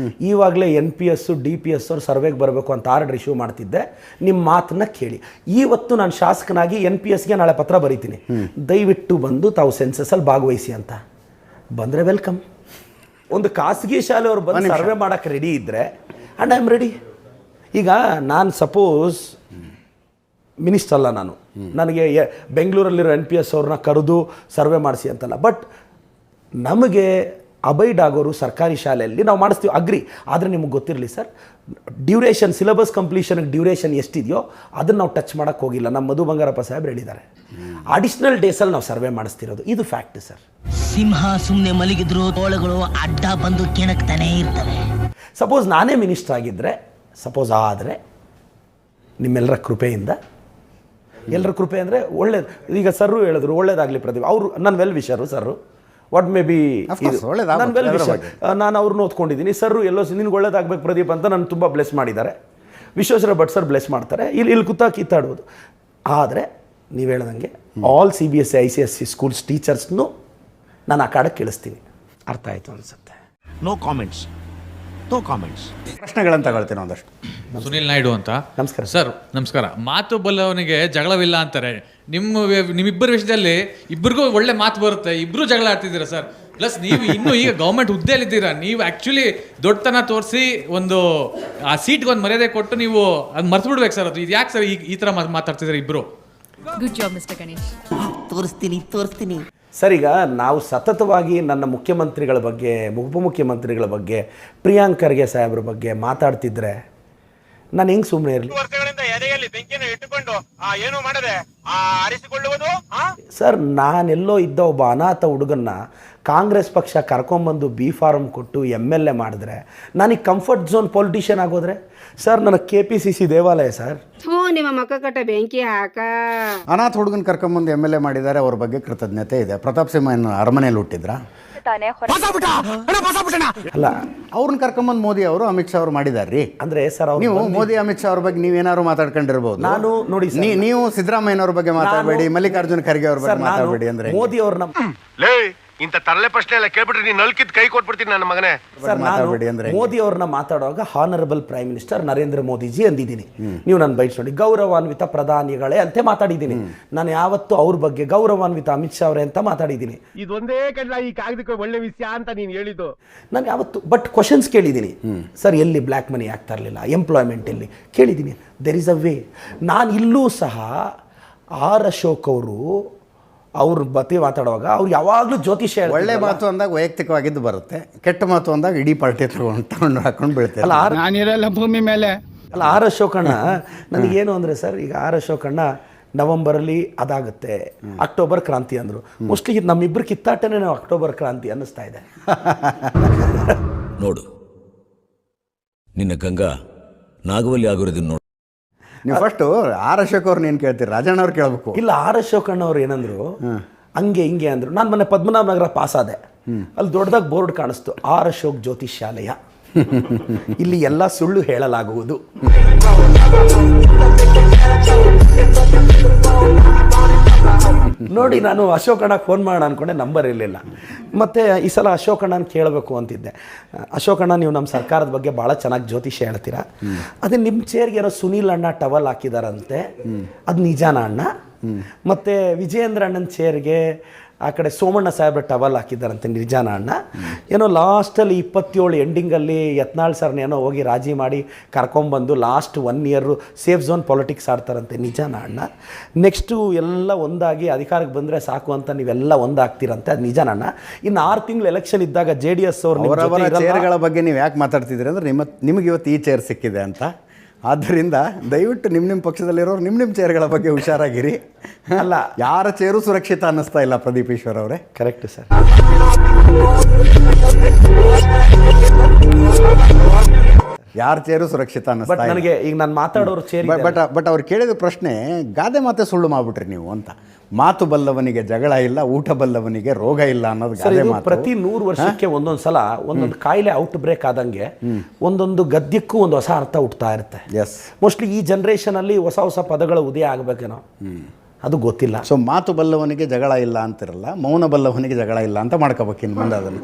ಈವಾಗಲೇ NPS DPS ಅವ್ರು ಸರ್ವೆಗೆ ಬರಬೇಕು ಅಂತ ಆರ್ಡರ್ ಇಶ್ಯೂ ಮಾಡ್ತಿದ್ದೆ. ನಿಮ್ಮ ಮಾತನ್ನ ಕೇಳಿ, ಇವತ್ತು ನಾನು ಶಾಸಕನಾಗಿ NPSಗೆ ನಾಳೆ ಪತ್ರ ಬರೀತೀನಿ, ದಯವಿಟ್ಟು ಬಂದು ತಾವು ಸೆನ್ಸಸ್ಸಲ್ಲಿ ಭಾಗವಹಿಸಿ ಅಂತ. ಬಂದರೆ ವೆಲ್ಕಮ್. ಒಂದು ಖಾಸಗಿ ಶಾಲೆಯವ್ರು ಬಂದು ಸರ್ವೆ ಮಾಡೋಕ್ಕೆ ರೆಡಿ ಇದ್ದರೆ ಆ್ಯಂಡ್ ಐ ಆಮ್ ರೆಡಿ. ಈಗ ನಾನು ಸಪೋಸ್ ಮಿನಿಸ್ಟರ್ ಅಲ್ಲ, ನಾನು ನನಗೆ ಬೆಂಗಳೂರಲ್ಲಿರೋ NPS ಅವ್ರನ್ನ ಕರೆದು ಸರ್ವೆ ಮಾಡಿಸಿ ಅಂತಲ್ಲ, ಬಟ್ ನಮಗೆ ಅಬೈಡ್ ಆಗೋರು ಸರ್ಕಾರಿ ಶಾಲೆಯಲ್ಲಿ ನಾವು ಮಾಡಿಸ್ತೀವಿ, ಅಗ್ರಿ. ಆದರೆ ನಿಮಗೆ ಗೊತ್ತಿರಲಿ ಸರ್, ಡ್ಯೂರೇಷನ್ ಸಿಲೆಬಸ್ ಕಂಪ್ಲೀಷನ್ಗೆ ಡ್ಯೂರೇಷನ್ ಎಷ್ಟಿದೆಯೋ ಅದನ್ನು ನಾವು ಟಚ್ ಮಾಡೋಕ್ಕೆ ಹೋಗಿಲ್ಲ. ನಮ್ಮ ಮಧು ಬಂಗಾರಪ್ಪ ಸಾಹೇಬ್ರು ಹೇಳಿದ್ದಾರೆ, ಅಡಿಷ್ನಲ್ ಡೇಸಲ್ಲಿ ನಾವು ಸರ್ವೆ ಮಾಡಿಸ್ತಿರೋದು, ಇದು ಫ್ಯಾಕ್ಟ್ ಸರ್. ಸಿಂಹ ಸುಮ್ಮನೆ ಮಲಗಿದ್ರು ತೋಳಗಳು ಅಡ್ಡ ಬಂದು ಕೆಣಕ್ತಾನೆ ಇರ್ತವೆ. ಸಪೋಸ್ ನಾನೇ ಮಿನಿಸ್ಟರ್ ಆಗಿದ್ದರೆ, ಸಪೋಸ್ ಆದರೆ ನಿಮ್ಮೆಲ್ಲರ ಕೃಪೆಯಿಂದ, ಎಲ್ಲರ ಕೃಪೆ ಅಂದರೆ ಒಳ್ಳೇದು. ಈಗ ಸರ್ರು ಹೇಳಿದ್ರು ಒಳ್ಳೇದಾಗಲಿ ಪ್ರದೀಪ್, ಅವರು ನನ್ನ well wisher sir, what may be ನನ್ನ ವೆಲ್ ವಿಷರ್, ನಾನು ಅವ್ರನ್ನ ಓದ್ಕೊಂಡಿದ್ದೀನಿ. ಸರ್ರು ಎಲ್ಲೋ ನಿನ್ಗೆ ಒಳ್ಳೇದಾಗಬೇಕು ಪ್ರದೀಪ್ ಅಂತ ನಾನು ತುಂಬ ಬ್ಲೆಸ್ ಮಾಡಿದ್ದಾರೆ. ವಿಶ್ವೇಶ್ವರ ಭಟ್ ಸರ್ ಬ್ಲೆಸ್ ಮಾಡ್ತಾರೆ. ಇಲ್ಲಿ ಕಿತ್ತಾಡುವುದು. ಆದರೆ ನೀವು ಹೇಳ್ದಂಗೆ ಆಲ್ CBSE ICSE ಸ್ಕೂಲ್ಸ್ ಟೀಚರ್ಸ್ನು ನಾನು ಆ ಕಾಡಕ್ಕೆ ಕೇಳಿಸ್ತೀನಿ. ಅರ್ಥ ಆಯಿತು ಅನಿಸುತ್ತೆ. No comments. ಪ್ರಶ್ನೆಗಳನ್ನು ತಗೊಳ್ತೀನಿ ಒಂದಷ್ಟು. ಸುನಿಲ್ ನಾಯ್ಡು ಅಂತ. ನಮಸ್ಕಾರ ಸರ್. ನಮಸ್ಕಾರ. ಮಾತು ಬಲ್ಲವನಿಗೆ ಜಗಳವಿಲ್ಲ ಅಂತಾರೆ. ನಿಮ್ಮಿಬ್ಬರ ವಿಷಯದಲ್ಲಿ ಇಬ್ಬರಿಗೂ ಒಳ್ಳೆ ಮಾತು ಬರುತ್ತೆ, ಇಬ್ಬರು ಜಗಳ ಆಡ್ತಿದ್ದೀರಾ ಸರ್. ಪ್ಲಸ್ ನೀವು ಇನ್ನೂ ಈಗ ಗೌರ್ಮೆಂಟ್ ಹುದ್ದೆಯಲ್ಲಿದ್ದೀರಾ, ನೀವು ಆ್ಯಕ್ಚುಲಿ ದೊಡ್ಡತನ ತೋರಿಸಿ ಒಂದು ಆ ಸೀಟ್ಗೆ ಒಂದು ಮರ್ಯಾದೆ ಕೊಟ್ಟು ನೀವು ಅದು ಮರ್ತು ಬಿಡ್ಬೇಕು ಸರ್. ಅದು ಇದು ಯಾಕೆ ಸರ್ ಈ ಥರ ಮಾತಾಡ್ತಿದ್ದೀರಾ ಇಬ್ಬರು? Good job mister Ganesh. ತೋರಿಸ್ತೀನಿ. ಸರ್, ಈಗ ನಾವು ಸತತವಾಗಿ ನನ್ನ ಮುಖ್ಯಮಂತ್ರಿಗಳ ಬಗ್ಗೆ, ಉಪಮುಖ್ಯಮಂತ್ರಿಗಳ ಬಗ್ಗೆ, ಪ್ರಿಯಾಂಕ್ ಖರ್ಗೆ ಸಾಹೇಬ್ರ ಬಗ್ಗೆ ಮಾತಾಡ್ತಿದ್ರೆ ನಾನು ಹೆಂಗೆ ಸುಮ್ಮನೆ ಇರಲಿ ಸರ್? ನಾನೆಲ್ಲೋ ಇದ್ದ ಒಬ್ಬ ಅನಾಥ ಹುಡುಗನ್ನ ಕಾಂಗ್ರೆಸ್ ಪಕ್ಷ ಕರ್ಕೊಂಬಂದು B.Pharm ಕೊಟ್ಟು MLA ಮಾಡಿದ್ರೆ ನನಗೆ ಕಂಫರ್ಟ್ ಝೋನ್ ಪೊಲಿಟಿಷಿಯನ್ ಆಗೋದ್ರೆ ಸರ್, ನನಗೆ KPCC ದೇವಾಲಯ ಸರ್. ನಿಮ್ಮ ಮಕ್ಕ ಕಟ್ಟ ಬೆಂಕಿ ಹಾಕ. ಅನಾಥ ಹುಡುಗನ ಕರ್ಕೊಂಬಂದು MLA ಮಾಡಿದ್ದಾರೆ, ಅವ್ರ ಬಗ್ಗೆ ಕೃತಜ್ಞತೆ ಇದೆ. ಪ್ರತಾಪ್ ಸಿಂಹ ಅರಮನೆಯಲ್ಲಿ ಹುಟ್ಟಿದ್ರಾ? ಅಲ್ಲ, ಅವ್ರನ್ನ ಕರ್ಕೊಂಬಂದು ಮೋದಿ ಅವರು ಅಮಿತ್ ಶಾ ಅವರು ಮಾಡಿದಾರ್ರಿ. ಅಂದ್ರೆ ಸರ್, ನೀವು ಮೋದಿ ಅಮಿತ್ ಶಾ ಅವ್ರ ಬಗ್ಗೆ ನೀವೇನಾದ್ರು ಮಾತಾಡ್ಕೊಂಡಿರ್ಬೋದು. ನಾನು ನೋಡಿ, ನೀವು ಸಿದ್ದರಾಮಯ್ಯನವ್ರ ಬಗ್ಗೆ ಮಾತಾಡಬೇಡಿ, ಮಲ್ಲಿಕಾರ್ಜುನ ಖರ್ಗೆ ಅವ್ರ ಬಗ್ಗೆ ಮಾತಾಡಬೇಡಿ. ಅಂದ್ರೆ ಮೋದಿ ಅವ್ರನ್ನ ಇಂಥ ತರಲೆ ಪ್ರಶ್ನೆ ಎಲ್ಲ ಕೇಳ್ಬಿಟ್ರೆ ನೀನು ನಲ್ಕಿದ್ ಕೈ ಕೊಟ್ಬಿಡ್ತೀನಿ ನನ್ನ ಮಗನೇ. ಸರ್, ನಾನು ಮೋದಿ ಅವ್ರನ್ನ ಮಾತಾಡುವಾಗ honourable prime minister Narendra Modiji ಅಂದಿದ್ದೀನಿ. ನೀವು ನನ್ನ ಬೈಟ್ಸ್ ನೋಡಿ, ಗೌರವಾನ್ವಿತ ಪ್ರಧಾನಿಗಳೇ ಅಂತ ಮಾತಾಡಿದ್ದೀನಿ. ನಾನು ಯಾವತ್ತು ಅವ್ರ ಬಗ್ಗೆ ಗೌರವಾನ್ವಿತ ಅಮಿತ್ ಶಾ ಅವರೇ ಅಂತ ಮಾತಾಡಿದ್ದೀನಿ. ಇದೊಂದೇ ಕಡ್ಲ ಈ ಕಾಗದಕ್ಕೆ ಒಳ್ಳೆ ವಿಷಯ ಅಂತ ನೀನು ಹೇಳಿದ್ದು. ನಾನು ಯಾವತ್ತು ಬಟ್ ಕ್ವಶನ್ಸ್ ಕೇಳಿದ್ದೀನಿ ಸರ್, ಎಲ್ಲಿ ಬ್ಲ್ಯಾಕ್ ಮನಿ ಆಗ್ತಾ ಇರಲಿಲ್ಲ, ಎಂಪ್ಲಾಯ್ಮೆಂಟ್ ಎಲ್ಲಿ ಕೇಳಿದ್ದೀನಿ. There is a way. ನಾನು ಇಲ್ಲೂ ಸಹ ಆರ್ ಅಶೋಕ್ ಅವರು ಅವ್ರ ಬಗ್ಗೆ ಮಾತಾಡುವಾಗ ಅವ್ರು ಯಾವಾಗಲೂ ಜ್ಯೋತಿಷ್ಯ, ಒಳ್ಳೆ ಮಾತು ಅಂದಾಗ ವೈಯಕ್ತಿಕವಾಗಿದ್ದು ಬರುತ್ತೆ, ಕೆಟ್ಟ ಮಾತು ಅಂದಾಗ ಇಡೀ ಪಾರ್ಟಿ ತಗೊಂಡು ಹಾಕೊಂಡು ಬೀಳ್ತಾರೆ. ನಾನಿರಲ್ಲ ಭೂಮಿ ಮೇಲೆ. ಅಲ್ಲ, ಆರ್ ಅಶೋಕಣ್ಣ ನನಗೇನು ಅಂದರೆ ಸರ್, ಈಗ ಆರ್ ಅಶೋಕಣ್ಣ ನವಂಬರಲ್ಲಿ ಅದಾಗುತ್ತೆ, ಅಕ್ಟೋಬರ್ ಕ್ರಾಂತಿ ಅಂದರು. ಮೋಸ್ಟ್ಲಿ ನಮ್ಮಿಬ್ಬರು ಕಿತ್ತಾಟನೇ ನಾವು ಅಕ್ಟೋಬರ್ ಕ್ರಾಂತಿ ಅನ್ನಿಸ್ತಾ ಇದೆ. ನೋಡು, ನಿನ್ನ ಗಂಗಾ ನಾಗವಲ್ಲಿ ಆಗಿರೋದನ್ನ ನೋಡು. ನೀವು ಫಸ್ಟು ಆರ್ ಅಶೋಕ್ ಅವ್ರನ್ನ ಏನು ಕೇಳ್ತೀರಿ? ರಾಜಣ್ಣ ಅವ್ರು ಕೇಳಬೇಕು. ಇಲ್ಲ, ಆರ್ ಅಶೋಕಣ್ಣ ಅವ್ರು ಏನಂದ್ರು, ಹಂಗೆ ಹಿಂಗೆ ಅಂದರು. ನಾನು ಮೊನ್ನೆ ಪದ್ಮನಾಭ ನಗರ ಪಾಸ್ ಆದೆ, ಅಲ್ಲಿ ದೊಡ್ಡದಾಗಿ ಬೋರ್ಡ್ ಕಾಣಿಸ್ತು, ಆರ್ ಅಶೋಕ್ ಜ್ಯೋತಿಷ್ಯಾಲಯ. ಇಲ್ಲಿ ಎಲ್ಲ ಸುಳ್ಳು ಹೇಳಲಾಗುವುದು. ನೋಡಿ, ನಾನು ಅಶೋಕಣ್ಣ ಫೋನ್ ಮಾಡೋಣ ಅಂದ್ಕೊಂಡೆ, ನಂಬರ್ ಇರಲಿಲ್ಲ. ಮತ್ತು ಈ ಸಲ ಅಶೋಕಣ್ಣನ ಕೇಳಬೇಕು ಅಂತಿದ್ದೆ. ಅಶೋಕಣ್ಣ, ನೀವು ನಮ್ಮ ಸರ್ಕಾರದ ಬಗ್ಗೆ ಭಾಳ ಚೆನ್ನಾಗಿ ಜ್ಯೋತಿಷ್ಯ ಹೇಳ್ತೀರಾ. ಅದೇ ನಿಮ್ಮ ಚೇರ್ಗೆ ಏನೋ ಸುನೀಲ್ ಅಣ್ಣ ಟವಲ್ ಹಾಕಿದಾರಂತೆ, ಅದು ನಿಜಾನ ಅಣ್ಣ? ಮತ್ತು ವಿಜಯೇಂದ್ರ ಅಣ್ಣನ ಚೇರ್ಗೆ ಆ ಕಡೆ ಸೋಮಣ್ಣ ಸಾಹೇಬ್ರ ಟವಲ್ ಹಾಕಿದ್ದಾರಂತೆ, ನಿಜಾನ ಅಣ್ಣ? ಏನೋ ಲಾಸ್ಟಲ್ಲಿ 27 ಎಂಡಿಂಗಲ್ಲಿ ಯತ್ನಾಳ್ ಸರ್ನ ಏನೋ ಹೋಗಿ ರಾಜಿ ಮಾಡಿ ಕರ್ಕೊಂಬಂದು last 1 year safe zone politics ಆಡ್ತಾರಂತೆ, ನಿಜಾನ ಅಣ್ಣ? ನೆಕ್ಸ್ಟು ಎಲ್ಲ ಒಂದಾಗಿ ಅಧಿಕಾರಕ್ಕೆ ಬಂದರೆ ಸಾಕು ಅಂತ ನೀವೆಲ್ಲ ಒಂದಾಗ್ತೀರಂತೆ, ಅದು ನಿಜಾನ ಅಣ್ಣ? ಇನ್ನು 6 ತಿಂಗಳು ಎಲೆಕ್ಷನ್ ಇದ್ದಾಗ JDS ಅವರವರ ಚೇರ್ಗಳ ಬಗ್ಗೆ ನೀವು ಯಾಕೆ ಮಾತಾಡ್ತಿದ್ದೀರಿ ಅಂದರೆ ನಿಮಗೆ ಇವತ್ತು ಈ ಚೇರ್ ಸಿಕ್ಕಿದೆ ಅಂತ. ಆದ್ದರಿಂದ ದಯವಿಟ್ಟು ನಿಮ್ಮ ಪಕ್ಷದಲ್ಲಿರೋರು ನಿಮ್ಮ ಚೇರ್ಗಳ ಬಗ್ಗೆ ಹುಷಾರಾಗಿರಿ. ಅಲ್ಲ, ಯಾರ ಚೇರು ಸುರಕ್ಷಿತ ಅನ್ನಿಸ್ತಾ ಇಲ್ಲ ಪ್ರದೀಪ್ ಈಶ್ವರ್ ಅವರೇ. Correct sir. ಯಾರ ಚೇರು ಸುರಕ್ಷಿತ ಅನ್ನಿಸ್ತಾ ಇಲ್ಲ. ನನಗೆ ಈಗ ನಾನು ಮಾತಾಡೋರು ಚೇರ್ ಬಟ್ ಅವ್ರು ಕೇಳಿದ ಪ್ರಶ್ನೆ ಗಾದೆ ಮಾತೆ ಸುಳ್ಳು ಮಾಡ್ಬಿಟ್ರಿ ನೀವು ಅಂತ. ಮಾತು ಬಲ್ಲವನಿಗೆ ಜಗಳ ಇಲ್ಲ, ಊಟ ಬಲ್ಲವನಿಗೆ ರೋಗ ಇಲ್ಲ ಅನ್ನೋದು ಗಾದೆ ಮಾತು. ಪ್ರತಿ 100 ವರ್ಷಕ್ಕೆ ಒಂದೊಂದು ಸಲ ಒಂದೊಂದು ಕಾಯಿಲೆ ಔಟ್ ಬ್ರೇಕ್ ಆದಂಗೆ ಒಂದೊಂದು ಗದ್ಯಕ್ಕೂ ಒಂದು ಹೊಸ ಅರ್ಥ ಹುಟ್ಟುತ್ತಾ ಇರುತ್ತೆ. ಎಸ್, ಮೋಸ್ಟ್ಲಿ ಈ ಜನರೇಷನಲ್ಲಿ ಹೊಸ ಹೊಸ ಪದಗಳ ಉದಯ ಆಗಬೇಕೇನೋ, ಅದು ಗೊತ್ತಿಲ್ಲ. ಸೊ ಮಾತು ಬಲ್ಲವನಿಗೆ ಜಗಳ ಇಲ್ಲ ಅಂತಿರಲ್ಲ, ಮೌನ ಬಲ್ಲವನಿಗೆ ಜಗಳ ಇಲ್ಲ ಅಂತ ಮಾಡ್ಕೋಬೇಕಿನ್ನು ಮುಂದೆ ಅದನ್ನು.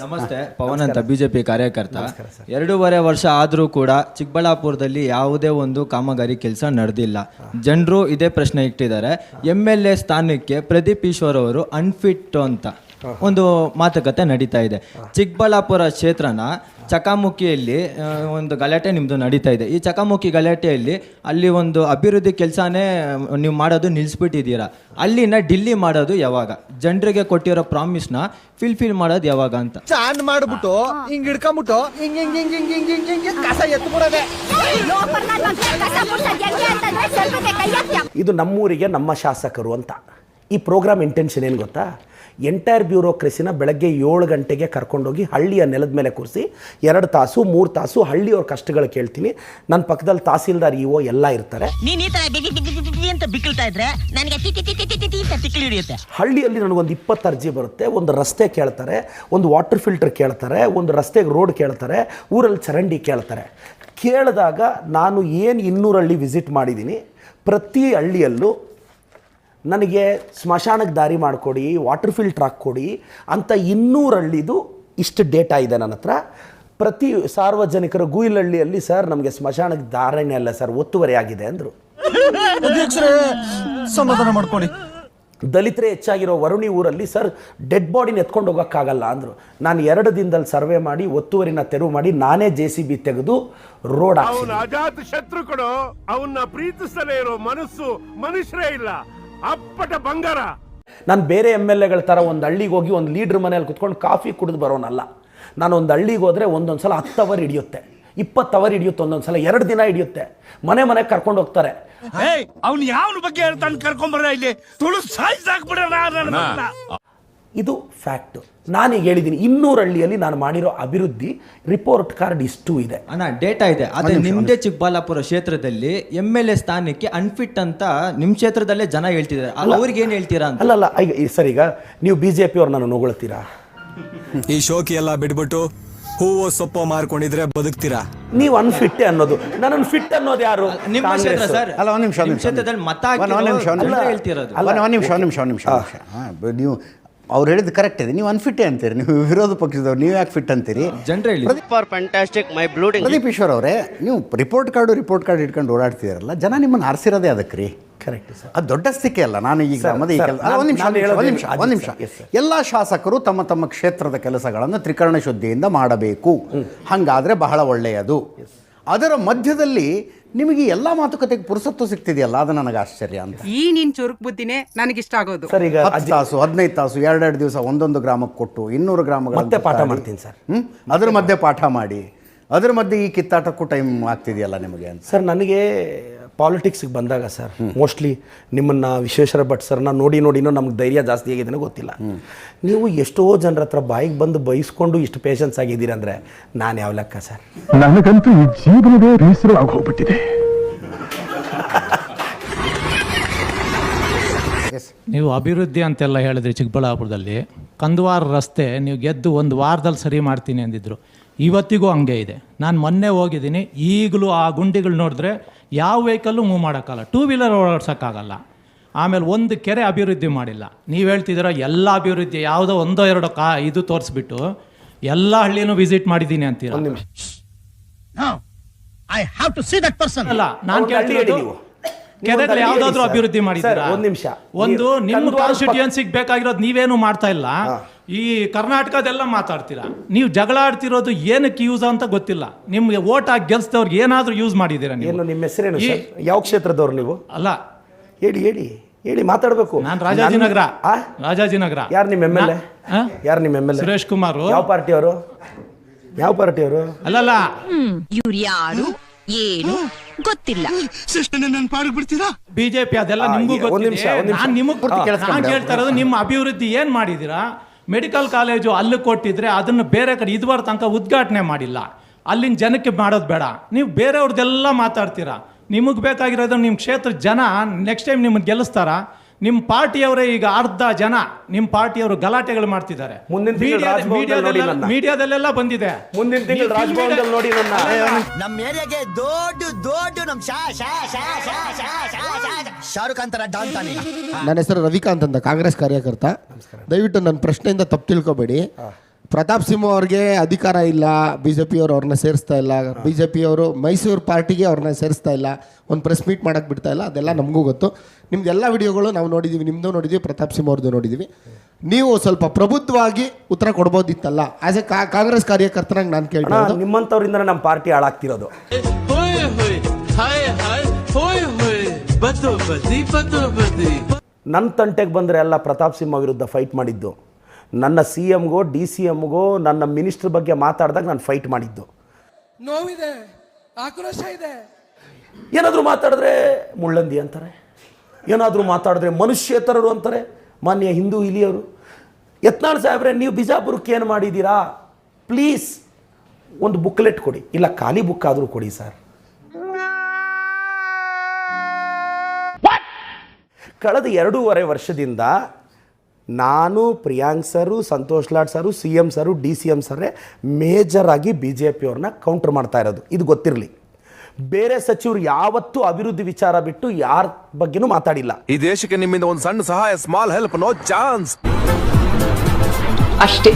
ನಮಸ್ತೆ, ಪವನ್ ಅಂತ ಬಿಜೆಪಿ ಕಾರ್ಯಕರ್ತ. 2.5 ವರ್ಷ ಆದರೂ ಕೂಡ ಚಿಕ್ಕಬಳ್ಳಾಪುರದಲ್ಲಿ ಯಾವುದೇ ಒಂದು ಕಾಮಗಾರಿ ಕೆಲಸ ನಡೆದಿಲ್ಲ. ಜನರು ಇದೇ ಪ್ರಶ್ನೆ ಇಟ್ಟಿದ್ದಾರೆ. MLA ಸ್ಥಾನಕ್ಕೆ ಪ್ರದೀಪ್ ಈಶ್ವರ್ ಅವರು ಅನ್ಫಿಟ್ ಅಂತ ಒಂದು ಮಾತುಕತೆ ನಡೀತಾ ಇದೆ. ಚಿಕ್ಕಬಳ್ಳಾಪುರ ಕ್ಷೇತ್ರನ ಚಕಾಮುಖಿಯಲ್ಲಿ ಒಂದು ಗಲಾಟೆ ನಿಮ್ಮದು ನಡೀತಾ ಇದೆ. ಈ ಚಕಾಮುಖಿ ಗಲಾಟೆಯಲ್ಲಿ ಅಲ್ಲಿ ಒಂದು ಅಭಿವೃದ್ಧಿ ಕೆಲಸನೇ ನೀವು ಮಾಡೋದು ನಿಲ್ಲಿಸ್ಬಿಟ್ಟಿದ್ದೀರಾ. ಅಲ್ಲಿನ ಡಿಲ್ಲಿ ಮಾಡೋದು ಯಾವಾಗ? ಜನರಿಗೆ ಕೊಟ್ಟಿರೋ ಪ್ರಾಮಿಸ್ನ ಫಿಲ್ ಮಾಡೋದು ಯಾವಾಗ ಅಂತ ಚಾನ್ ಮಾಡ್ಬಿಟ್ಟು ಹಿಂಗ್ ಹಿಡ್ಕೊಂಬಿಟ್ಟು ಹಿಂಗ್ ಹಿಂಗ್ ಹಿಂಗ್ ಹಿಂಗ್ ಹಿಂಗ್ ಹಿಂಗ್ ಹಿಂಗ್ ಕಸ ಎತ್ಬಿಡೋದೆ. ಇದು ನಮ್ಮೂರಿಗೆ ನಮ್ಮ ಶಾಸಕರು ಅಂತ. ಈ ಪ್ರೋಗ್ರಾಮ್ ಇಂಟೆನ್ಷನ್ ಏನು ಗೊತ್ತಾ? ಎಂಟೈರ್ ಬ್ಯೂರೋಕ್ರೆಸಿನ ಬೆಳಗ್ಗೆ 7 ಗಂಟೆಗೆ ಕರ್ಕೊಂಡೋಗಿ ಹಳ್ಳಿಯ ನೆಲದ ಮೇಲೆ ಕೂರಿಸಿ 2 ತಾಸು 3 ತಾಸು ಹಳ್ಳಿಯವ್ರ ಕಷ್ಟಗಳು ಕೇಳ್ತೀನಿ. ನನ್ನ ಪಕ್ಕದಲ್ಲಿ ತಹಸೀಲ್ದಾರ್ EO ಎಲ್ಲ ಇರ್ತಾರೆ. ಹಳ್ಳಿಯಲ್ಲಿ ನನಗೊಂದು 20 ಅರ್ಜಿ ಬರುತ್ತೆ. ಒಂದು ರಸ್ತೆ ಕೇಳ್ತಾರೆ, ಒಂದು ವಾಟರ್ ಫಿಲ್ಟರ್ ಕೇಳ್ತಾರೆ, ಒಂದು ರಸ್ತೆಗೆ ರೋಡ್ ಕೇಳ್ತಾರೆ, ಊರಲ್ಲಿ ಚರಂಡಿ ಕೇಳ್ತಾರೆ. ಕೇಳಿದಾಗ ನಾನು ಏನು 200 ಹಳ್ಳಿ ವಿಸಿಟ್ ಮಾಡಿದ್ದೀನಿ. ಪ್ರತಿ ಹಳ್ಳಿಯಲ್ಲೂ ನನಗೆ ಸ್ಮಶಾನಕ್ಕೆ ದಾರಿ ಮಾಡಿಕೊಡಿ, ವಾಟರ್ ಫಿಲ್ಟ್ರ್ ಹಾಕ್ಕೊಡಿ ಅಂತ 200 ಹಳ್ಳಿದು ಇಷ್ಟು ಡೇಟಾ ಇದೆ ನನ್ನ ಹತ್ರ. ಪ್ರತಿ ಸಾರ್ವಜನಿಕರ ಗುಯಿಲಹಳ್ಳಿಯಲ್ಲಿ ಸರ್ ನಮಗೆ ಸ್ಮಶಾನಕ್ಕೆ ದಾರಿನೇ ಅಲ್ಲ ಸರ್, ಒತ್ತುವರಿ ಆಗಿದೆ ಅಂದರು. ಸಮಾಧಾನ ಮಾಡ್ಕೊಳ್ಳಿ. ದಲಿತರೇ ಹೆಚ್ಚಾಗಿರೋ ವರುಣಿ ಊರಲ್ಲಿ ಸರ್ ಡೆಡ್ ಬಾಡಿನ ಎತ್ಕೊಂಡು ಹೋಗೋಕ್ಕಾಗಲ್ಲ ಅಂದರು. ನಾನು 2 ದಿನದಲ್ಲಿ ಸರ್ವೆ ಮಾಡಿ ಒತ್ತುವರಿನ ತೆರವು ಮಾಡಿ ನಾನೇ JCB ತೆಗೆದು ರೋಡ್ ಹಾಕ್ತೀನಿ. ಅಜಾತ ಶತ್ರು ಕೊಡು, ಅವನ್ನ ಪ್ರೀತಿಸಲೇ ಇರೋ ಮನಸ್ಸು ಮನುಷ್ಯರೇ ಇಲ್ಲ, ಅಪ್ಪಟ ಬಂಗಾರ. ನಾನು ಬೇರೆ MLAಗಳ ಥರ ಒಂದು ಹಳ್ಳಿಗೆ ಹೋಗಿ ಒಂದು ಲೀಡ್ರ್ ಮನೇಲಿ ಕುತ್ಕೊಂಡು ಕಾಫಿ ಕುಡಿದು ಬರೋನಲ್ಲ. ನಾನು ಒಂದು ಹಳ್ಳಿಗೆ ಹೋದರೆ ಒಂದೊಂದು ಸಲ 10 ಅವರ್ ಹಿಡಿಯುತ್ತೆ, 20 ಅವರ್ ಹಿಡಿಯುತ್ತೆ, ಒಂದೊಂದು ಸಲ 2 ದಿನ ಹಿಡಿಯುತ್ತೆ. ಮನೆಗೆ ಕರ್ಕೊಂಡು ಹೋಗ್ತಾರೆ. ಅವ್ನು ಯಾವನ ಬಗ್ಗೆ ಹೇಳ್ತಾನೆ ಕರ್ಕೊಂಬರ, ಇಲ್ಲಿ ತುಳು ಸಾಯಿಸಾಕ್ಬಿಡೋಣ. ಇದು ಫ್ಯಾಕ್ಟು. ನಾನೀಗ ಹೇಳಿದ್ದೀನಿ 200 ಹಳ್ಳಿಯಲ್ಲಿ ನಾನು ಮಾಡಿರೋ ಅಭಿವೃದ್ಧಿ ರಿಪೋರ್ಟ್ ಕಾರ್ಡ್ ಇಷ್ಟು ಇದೆ ಅಣ್ಣ, ಡೇಟಾ ಇದೆ. ಅದೇ ನಿಮ್ಮದೇ ಚಿಕ್ಕಬಳ್ಳಾಪುರ ಕ್ಷೇತ್ರದಲ್ಲಿ MLA ಸ್ಥಾನಕ್ಕೆ ಅನ್ಫಿಟ್ ಅಂತ ನಿಮ್ಮ ಕ್ಷೇತ್ರದಲ್ಲೇ ಜನ ಹೇಳ್ತಿದ್ದಾರೆ. ಅವ್ರಿಗೆ ಏನು ಹೇಳ್ತೀರಾ ಅಂತ? ಅಲ್ಲ ಈಗ ಸರ್, ಈಗ ನೀವು BJP ಅವ್ರು ನಾನು ಹೊಗಳ್ತೀರಾ? ಈ ಶೋಕಿ ಎಲ್ಲ ಬಿಟ್ಬಿಟ್ಟು ಹೂವು ಸೊಪ್ಪು ಮಾರ್ಕೊಂಡಿದ್ರೆ ಬದುಕ್ತೀರಾ? ನೀವು ಅನ್ಫಿಟ್ ಅನ್ನೋದು, ನಾನು ಫಿಟ್ ಅನ್ನೋದು ಯಾರು? ನಿಮ್ಮ ಕ್ಷೇತ್ರ ಸರ್. ಅಲ್ಲ, ಒಂದು ನಿಮಿಷ, ಕ್ಷೇತ್ರದಲ್ಲಿ ಮತ ಹೇಳ್ತಿರೋದು. ಒಂದು ನಿಮಿಷ. ನೀವು ಅವ್ರು ಹೇಳಿದ್ದು ಕರೆಕ್ಟ್ ಇದೆ. ನೀವು ಅನ್ಫಿಟ್ಟೇ ಅಂತೀರಿ, ನೀವು ವಿರೋಧ ಪಕ್ಷದವ್ರು, ನೀವು ಯಾಕೆ ಫಿಟ್ ಅಂತೀರಿ? ಪ್ರದೀಪ್ ಈಶ್ವರ್ ಅವರೇ, ನೀವು ರಿಪೋರ್ಟ್ ಕಾರ್ಡ್ ಇಟ್ಕೊಂಡು ಓಡಾಡ್ತಿದಾರಲ್ಲ, ಜನ ನಿಮ್ಮನ್ನು ಆರಿಸಿರೋದೇ ಅದಕ್ಕೆ ರೀ. ಕರೆಕ್ಟ್ ಸರ್, ಅದು ದೊಡ್ಡ ಸ್ಥಿಕೆ ಅಲ್ಲ. ನಾನು ಈಗ ಒಂದು ನಿಮಿಷ. ಎಲ್ಲ ಶಾಸಕರು ತಮ್ಮ ತಮ್ಮ ಕ್ಷೇತ್ರದ ಕೆಲಸಗಳನ್ನು ತ್ರಿಕರಣ ಶುದ್ಧಿಯಿಂದ ಮಾಡಬೇಕು. ಹಾಗಾದರೆ ಬಹಳ ಒಳ್ಳೆಯದು. ಅದರ ಮಧ್ಯದಲ್ಲಿ ನಿಮಗೆ ಎಲ್ಲ ಮಾತುಕತೆಗೆ ಪುರುಸತ್ತು ಸಿಗ್ತಿದೆಯಲ್ಲ, ಅದು ನನಗೆ ಆಶ್ಚರ್ಯ ಅಂತ. ಈ ನಿನ್ ಚುರುಕ್ ಬುದ್ಧಿನೇ ನನಗಿಷ್ಟ ಆಗೋದು. ಸರ್, ಈಗ 10 ತಾಸು 15 ತಾಸು 2 ದಿವಸ ಒಂದೊಂದು ಗ್ರಾಮಕ್ಕೆ ಕೊಟ್ಟು 200 ಗ್ರಾಮಗಳ ಮತ್ತೆ ಪಾಠ ಮಾಡ್ತೀನಿ ಸರ್. ಅದ್ರ ಮಧ್ಯೆ ಪಾಠ ಮಾಡಿ, ಅದ್ರ ಮಧ್ಯೆ ಈ ಕಿತ್ತಾಟಕ್ಕೂ ಟೈಮ್ ಆಗ್ತಿದೆಯಲ್ಲ ನಿಮಗೆ ಅಂತ. ಸರ್, ನನಗೆ ಪಾಲಿಟಿಕ್ಸ್ಗೆ ಬಂದಾಗ ಸರ್ ಮೋಸ್ಟ್ಲಿ ನಿಮ್ಮನ್ನು ವಿಶ್ವೇಶ್ವರ ಭಟ್ ಸರ್ನ ನೋಡಿನೋ ನಮ್ಗೆ ಧೈರ್ಯ ಜಾಸ್ತಿ ಆಗಿದ್ದೇನೆ ಗೊತ್ತಿಲ್ಲ. ನೀವು ಎಷ್ಟೋ ಜನರ ಹತ್ರ ಬಾಯಿಗೆ ಬಂದು ಬೈಸ್ಕೊಂಡು ಇಷ್ಟು ಪೇಷನ್ಸ್ ಆಗಿದ್ದೀರಿ ಅಂದರೆ ನಾನು ಯಾವ ಲೆಕ್ಕ ಸರ್? ನನಗಂತೂ ಈ ಜೀವನವೇ ಬೇಸರ ಆಗೋಗ್ಬಿಟ್ಟಿದೆ. ನೀವು ಅಭಿವೃದ್ಧಿ ಅಂತೆಲ್ಲ ಹೇಳಿದ್ರಿ ಚಿಕ್ಕಬಳ್ಳಾಪುರದಲ್ಲಿ. ಕಂದವಾರ ರಸ್ತೆ ನೀವು ಗೆದ್ದು ಒಂದು ವಾರದಲ್ಲಿ ಸರಿ ಮಾಡ್ತೀನಿ ಅಂದಿದ್ರು. ಇವತ್ತಿಗೂ ಹಂಗೆ ಇದೆ. ನಾನು ಮೊನ್ನೆ ಹೋಗಿದ್ದೀನಿ, ಈಗಲೂ ಆ ಗುಂಡಿಗಳು ನೋಡಿದ್ರೆ ಯಾವ ವೆಹಿಕಲ್ಲು ಮೂವ್ ಮಾಡೋಕ್ಕಲ್ಲ, 2 ವೀಲರ್ ಓಡಿಸೋಕ್ಕಾಗಲ್ಲ. ಆಮೇಲೆ ಒಂದು ಕೆರೆ ಅಭಿವೃದ್ಧಿ ಮಾಡಿಲ್ಲ. ನೀವು ಹೇಳ್ತಿದ್ದೀರ ಎಲ್ಲ ಅಭಿವೃದ್ಧಿ, ಯಾವುದೋ 1-2 ಇದು ತೋರಿಸ್ಬಿಟ್ಟು ಎಲ್ಲ ಹಳ್ಳಿನೂ ವಿಸಿಟ್ ಮಾಡಿದ್ದೀನಿ ಅಂತೀರ. ಅಲ್ಲ, ನಾನು ಕೇಳ್ತಿರೋದು ಕೆರೆಗಳು ಯಾವ್ದಾದ್ರು ಅಭಿವೃದ್ಧಿ ಮಾಡಿದ್ದೀರಾ? ಒಂದ್ ನಿಮಿಷ. ಒಂದು ನಿಮ್ಮ ಕಾನ್ಸ್ಟಿಟ್ಯೂಯನ್ಸಿಗೆ ಬೇಕಾಗಿರೋದು ನೀವೇನು ಮಾಡ್ತಾ ಇಲ್ಲ. ಈ ಕರ್ನಾಟಕದೆಲ್ಲ ಮಾತಾಡ್ತೀರಾ. ನೀವು ಜಗಳ ಆಡ್ತಿರೋದು ಏನಕ್ಕೆ ಯೂಸ್ ಅಂತ ಗೊತ್ತಿಲ್ಲ. ನಿಮ್ಗೆ ಓಟ್ ಹಾಕಿ ಗೆಲ್ಸಿದವ್ರಿಗೆ ಏನಾದ್ರೂ ಯೂಸ್ ಮಾಡಿದ್ದೀರಾ ನೀವು? ಏನು ನಿಮ್ಮ ಹೆಸರೇನು ಸರ್? ಯಾವ ಕ್ಷೇತ್ರದವ್ರು ನೀವು? ಅಲ್ಲ, ಹೇಳಿ ಮಾತಾಡ್ಬೇಕು. ನಾನು ರಾಜಾಜಿನಗರ. ರಾಜಾಜಿನಗರ. ಯಾರು ನಿಮ್ಮ ಎಮ್.ಎಲ್.ಎ? ಯಾರು ನಿಮ್ಮ ಎಮ್.ಎಲ್.ಎ? ಸುರೇಶ್ ಕುಮಾರ್. ಯಾವ ಪಾರ್ಟಿಯವರು? ಅಲ್ಲಲ್ಲ, ಇವ್ರು ಯಾರು ಏನು ಗೊತ್ತಿಲ್ಲ. ಬಿಜೆಪಿ ಅದೆಲ್ಲ ನಿಮ್ಗೂ ಗೊತ್ತಿದೆ. ನಾನು ಹೇಳ್ತಾ ಇರೋದು ನಿಮ್ಮ ಅಭಿವೃದ್ಧಿ ಏನ್ ಮಾಡಿದೀರಾ? ಮೆಡಿಕಲ್ ಕಾಲೇಜು ಅಲ್ಲಿ ಕೊಟ್ಟಿದ್ರೆ ಅದನ್ನು ಬೇರೆ ಕಡೆ ಇದುವರ ತನಕ ಉದ್ಘಾಟನೆ ಮಾಡಿಲ್ಲ. ಅಲ್ಲಿನ ಜನಕ್ಕೆ ಮಾಡೋದು ಬೇಡ, ನೀವು ಬೇರೆಯವ್ರದ್ದೆಲ್ಲ ಮಾತಾಡ್ತೀರಾ. ನಿಮಗೆ ಬೇಕಾಗಿರೋದು ನಿಮ್ಮ ಕ್ಷೇತ್ರ ಜನ ನೆಕ್ಸ್ಟ್ ಟೈಮ್ ನಿಮ್ಮನ್ನು ಗೆಲ್ಲಿಸ್ತಾರ? ನಿಮ್ಮ ಪಾರ್ಟಿಯವರೇ ಈಗ ಅರ್ಧ ಜನ ನಿಮ್ಮ ಪಾರ್ಟಿಯವರು ಗಲಾಟೆಗಳು ಮಾಡ್ತಿದ್ದಾರೆ. ಮೀಡಿಯಾದಲ್ಲೆಲ್ಲ ಬಂದಿದೆ. ಮುಂದಿನ ತಿಂಗಳು ರಾಜಭವನದಲ್ಲಿ ನೋಡಿ ನಮ್ಮ ಏರಿಯಾಗೆ ದೊಡ್ಡ ನಮ್ ಶಾರುಖ್ ಅಂತಾರ ಡಾನ್ ತಾನೆ. ನನ್ನ ಹೆಸರು ರವಿಕಾಂತ್ ಅಂತ, ಕಾಂಗ್ರೆಸ್ ಕಾರ್ಯಕರ್ತ. ದಯವಿಟ್ಟು ನನ್ನ ಪ್ರಶ್ನೆಯಿಂದ ತಪ್ಪು ತಿಳ್ಕೊಬೇಡಿ. ಪ್ರತಾಪ್ ಸಿಂಹ ಅವ್ರಿಗೆ ಅಧಿಕಾರ ಇಲ್ಲ, BJP ಅವರು ಅವ್ರನ್ನ ಸೇರಿಸ್ತಾ ಇಲ್ಲ, BJP ಅವರು ಮೈಸೂರು ಪಾರ್ಟಿಗೆ ಅವ್ರನ್ನ ಸೇರಿಸ್ತಾ ಇಲ್ಲ, ಒಂದು ಪ್ರೆಸ್ ಮೀಟ್ ಮಾಡೋಕ್ಕೆ ಬಿಡ್ತಾ ಇಲ್ಲ. ಅದೆಲ್ಲ ನಮಗೂ ಗೊತ್ತು. ನಿಮ್ದೆಲ್ಲ ವಿಡಿಯೋಗಳು ನಾವು ನೋಡಿದ್ದೀವಿ, ನಿಮ್ಮದು ನೋಡಿದ್ದೀವಿ, ಪ್ರತಾಪ್ ಸಿಂಹ ಅವ್ರದ್ದು ನೋಡಿದ್ದೀವಿ. ನೀವು ಸ್ವಲ್ಪ ಪ್ರಬುದ್ಧವಾಗಿ ಉತ್ತರ ಕೊಡ್ಬೋದಿತ್ತಲ್ಲ. ಆಸ್ ಎ ಕಾಂಗ್ರೆಸ್ ಕಾರ್ಯಕರ್ತನಾಗಿ ನಾನು ಕೇಳ್ತೀನಿ, ನಿಮ್ಮಂಥವ್ರಿಂದ ನಮ್ಮ ಪಾರ್ಟಿ ಹಾಳಾಗ್ತಿರೋದು. ನನ್ನ ತಂಟೆಗೆ ಬಂದರೆ ಎಲ್ಲ ಪ್ರತಾಪ್ ಸಿಂಹ ವಿರುದ್ಧ ಫೈಟ್ ಮಾಡಿದ್ದು. ನನ್ನ CMಗೋ DCMಗೋ ನನ್ನ ಮಿನಿಸ್ಟರ್ ಬಗ್ಗೆ ಮಾತಾಡಿದಾಗ ನಾನು ಫೈಟ್ ಮಾಡಿದ್ದು. ನೋವಿದೆ, ಆಕ್ರೋಶ ಇದೆ. ಏನಾದರೂ ಮಾತಾಡಿದ್ರೆ ಮುಳ್ಳಂದಿ ಅಂತಾರೆ, ಏನಾದರೂ ಮಾತಾಡಿದ್ರೆ ಮನುಷ್ಯೇತರರು ಅಂತಾರೆ. ಮಾನ್ಯ ಹಿಂದೂ ಇಲಿಯವರು, ಯತ್ನಾಳ್ ಸಾಹೇಬ್ರೆ, ನೀವು ಬಿಜಾಪುರಕ್ಕೆ ಏನು ಮಾಡಿದ್ದೀರಾ? ಪ್ಲೀಸ್ ಒಂದು ಬುಕ್ಲೆಟ್ ಕೊಡಿ, ಇಲ್ಲ ಖಾಲಿ ಬುಕ್ ಆದರೂ ಕೊಡಿ ಸರ್. ಕಳೆದ 2.5 ವರ್ಷದಿಂದ ನಾನು, ಪ್ರಿಯಾಂಕ್ ಸರು, ಸಂತೋಷ್ ಲಾಡ್ ಸರು, CM ಸರು, DCM ಸರ್ರೆ ಮೇಜರ್ ಆಗಿ BJP ಅವ್ರನ್ನ ಕೌಂಟರ್ ಮಾಡ್ತಾ ಇರೋದು. ಇದು ಗೊತ್ತಿರಲಿ. ಬೇರೆ ಸಚಿವರು ಯಾವತ್ತೂ ಅಭಿವೃದ್ಧಿ ವಿಚಾರ ಬಿಟ್ಟು ಯಾರ ಬಗ್ಗೆನೂ ಮಾತಾಡಿಲ್ಲ. ಈ ದೇಶಕ್ಕೆ ನಿಮ್ಮಿಂದ ಒಂದು ಸಣ್ಣ ಸಹಾಯ, ಸ್ಮಾಲ್ ಹೆಲ್ಪ್, ನೋ ಚಾನ್ಸ್ ಅಷ್ಟೇ.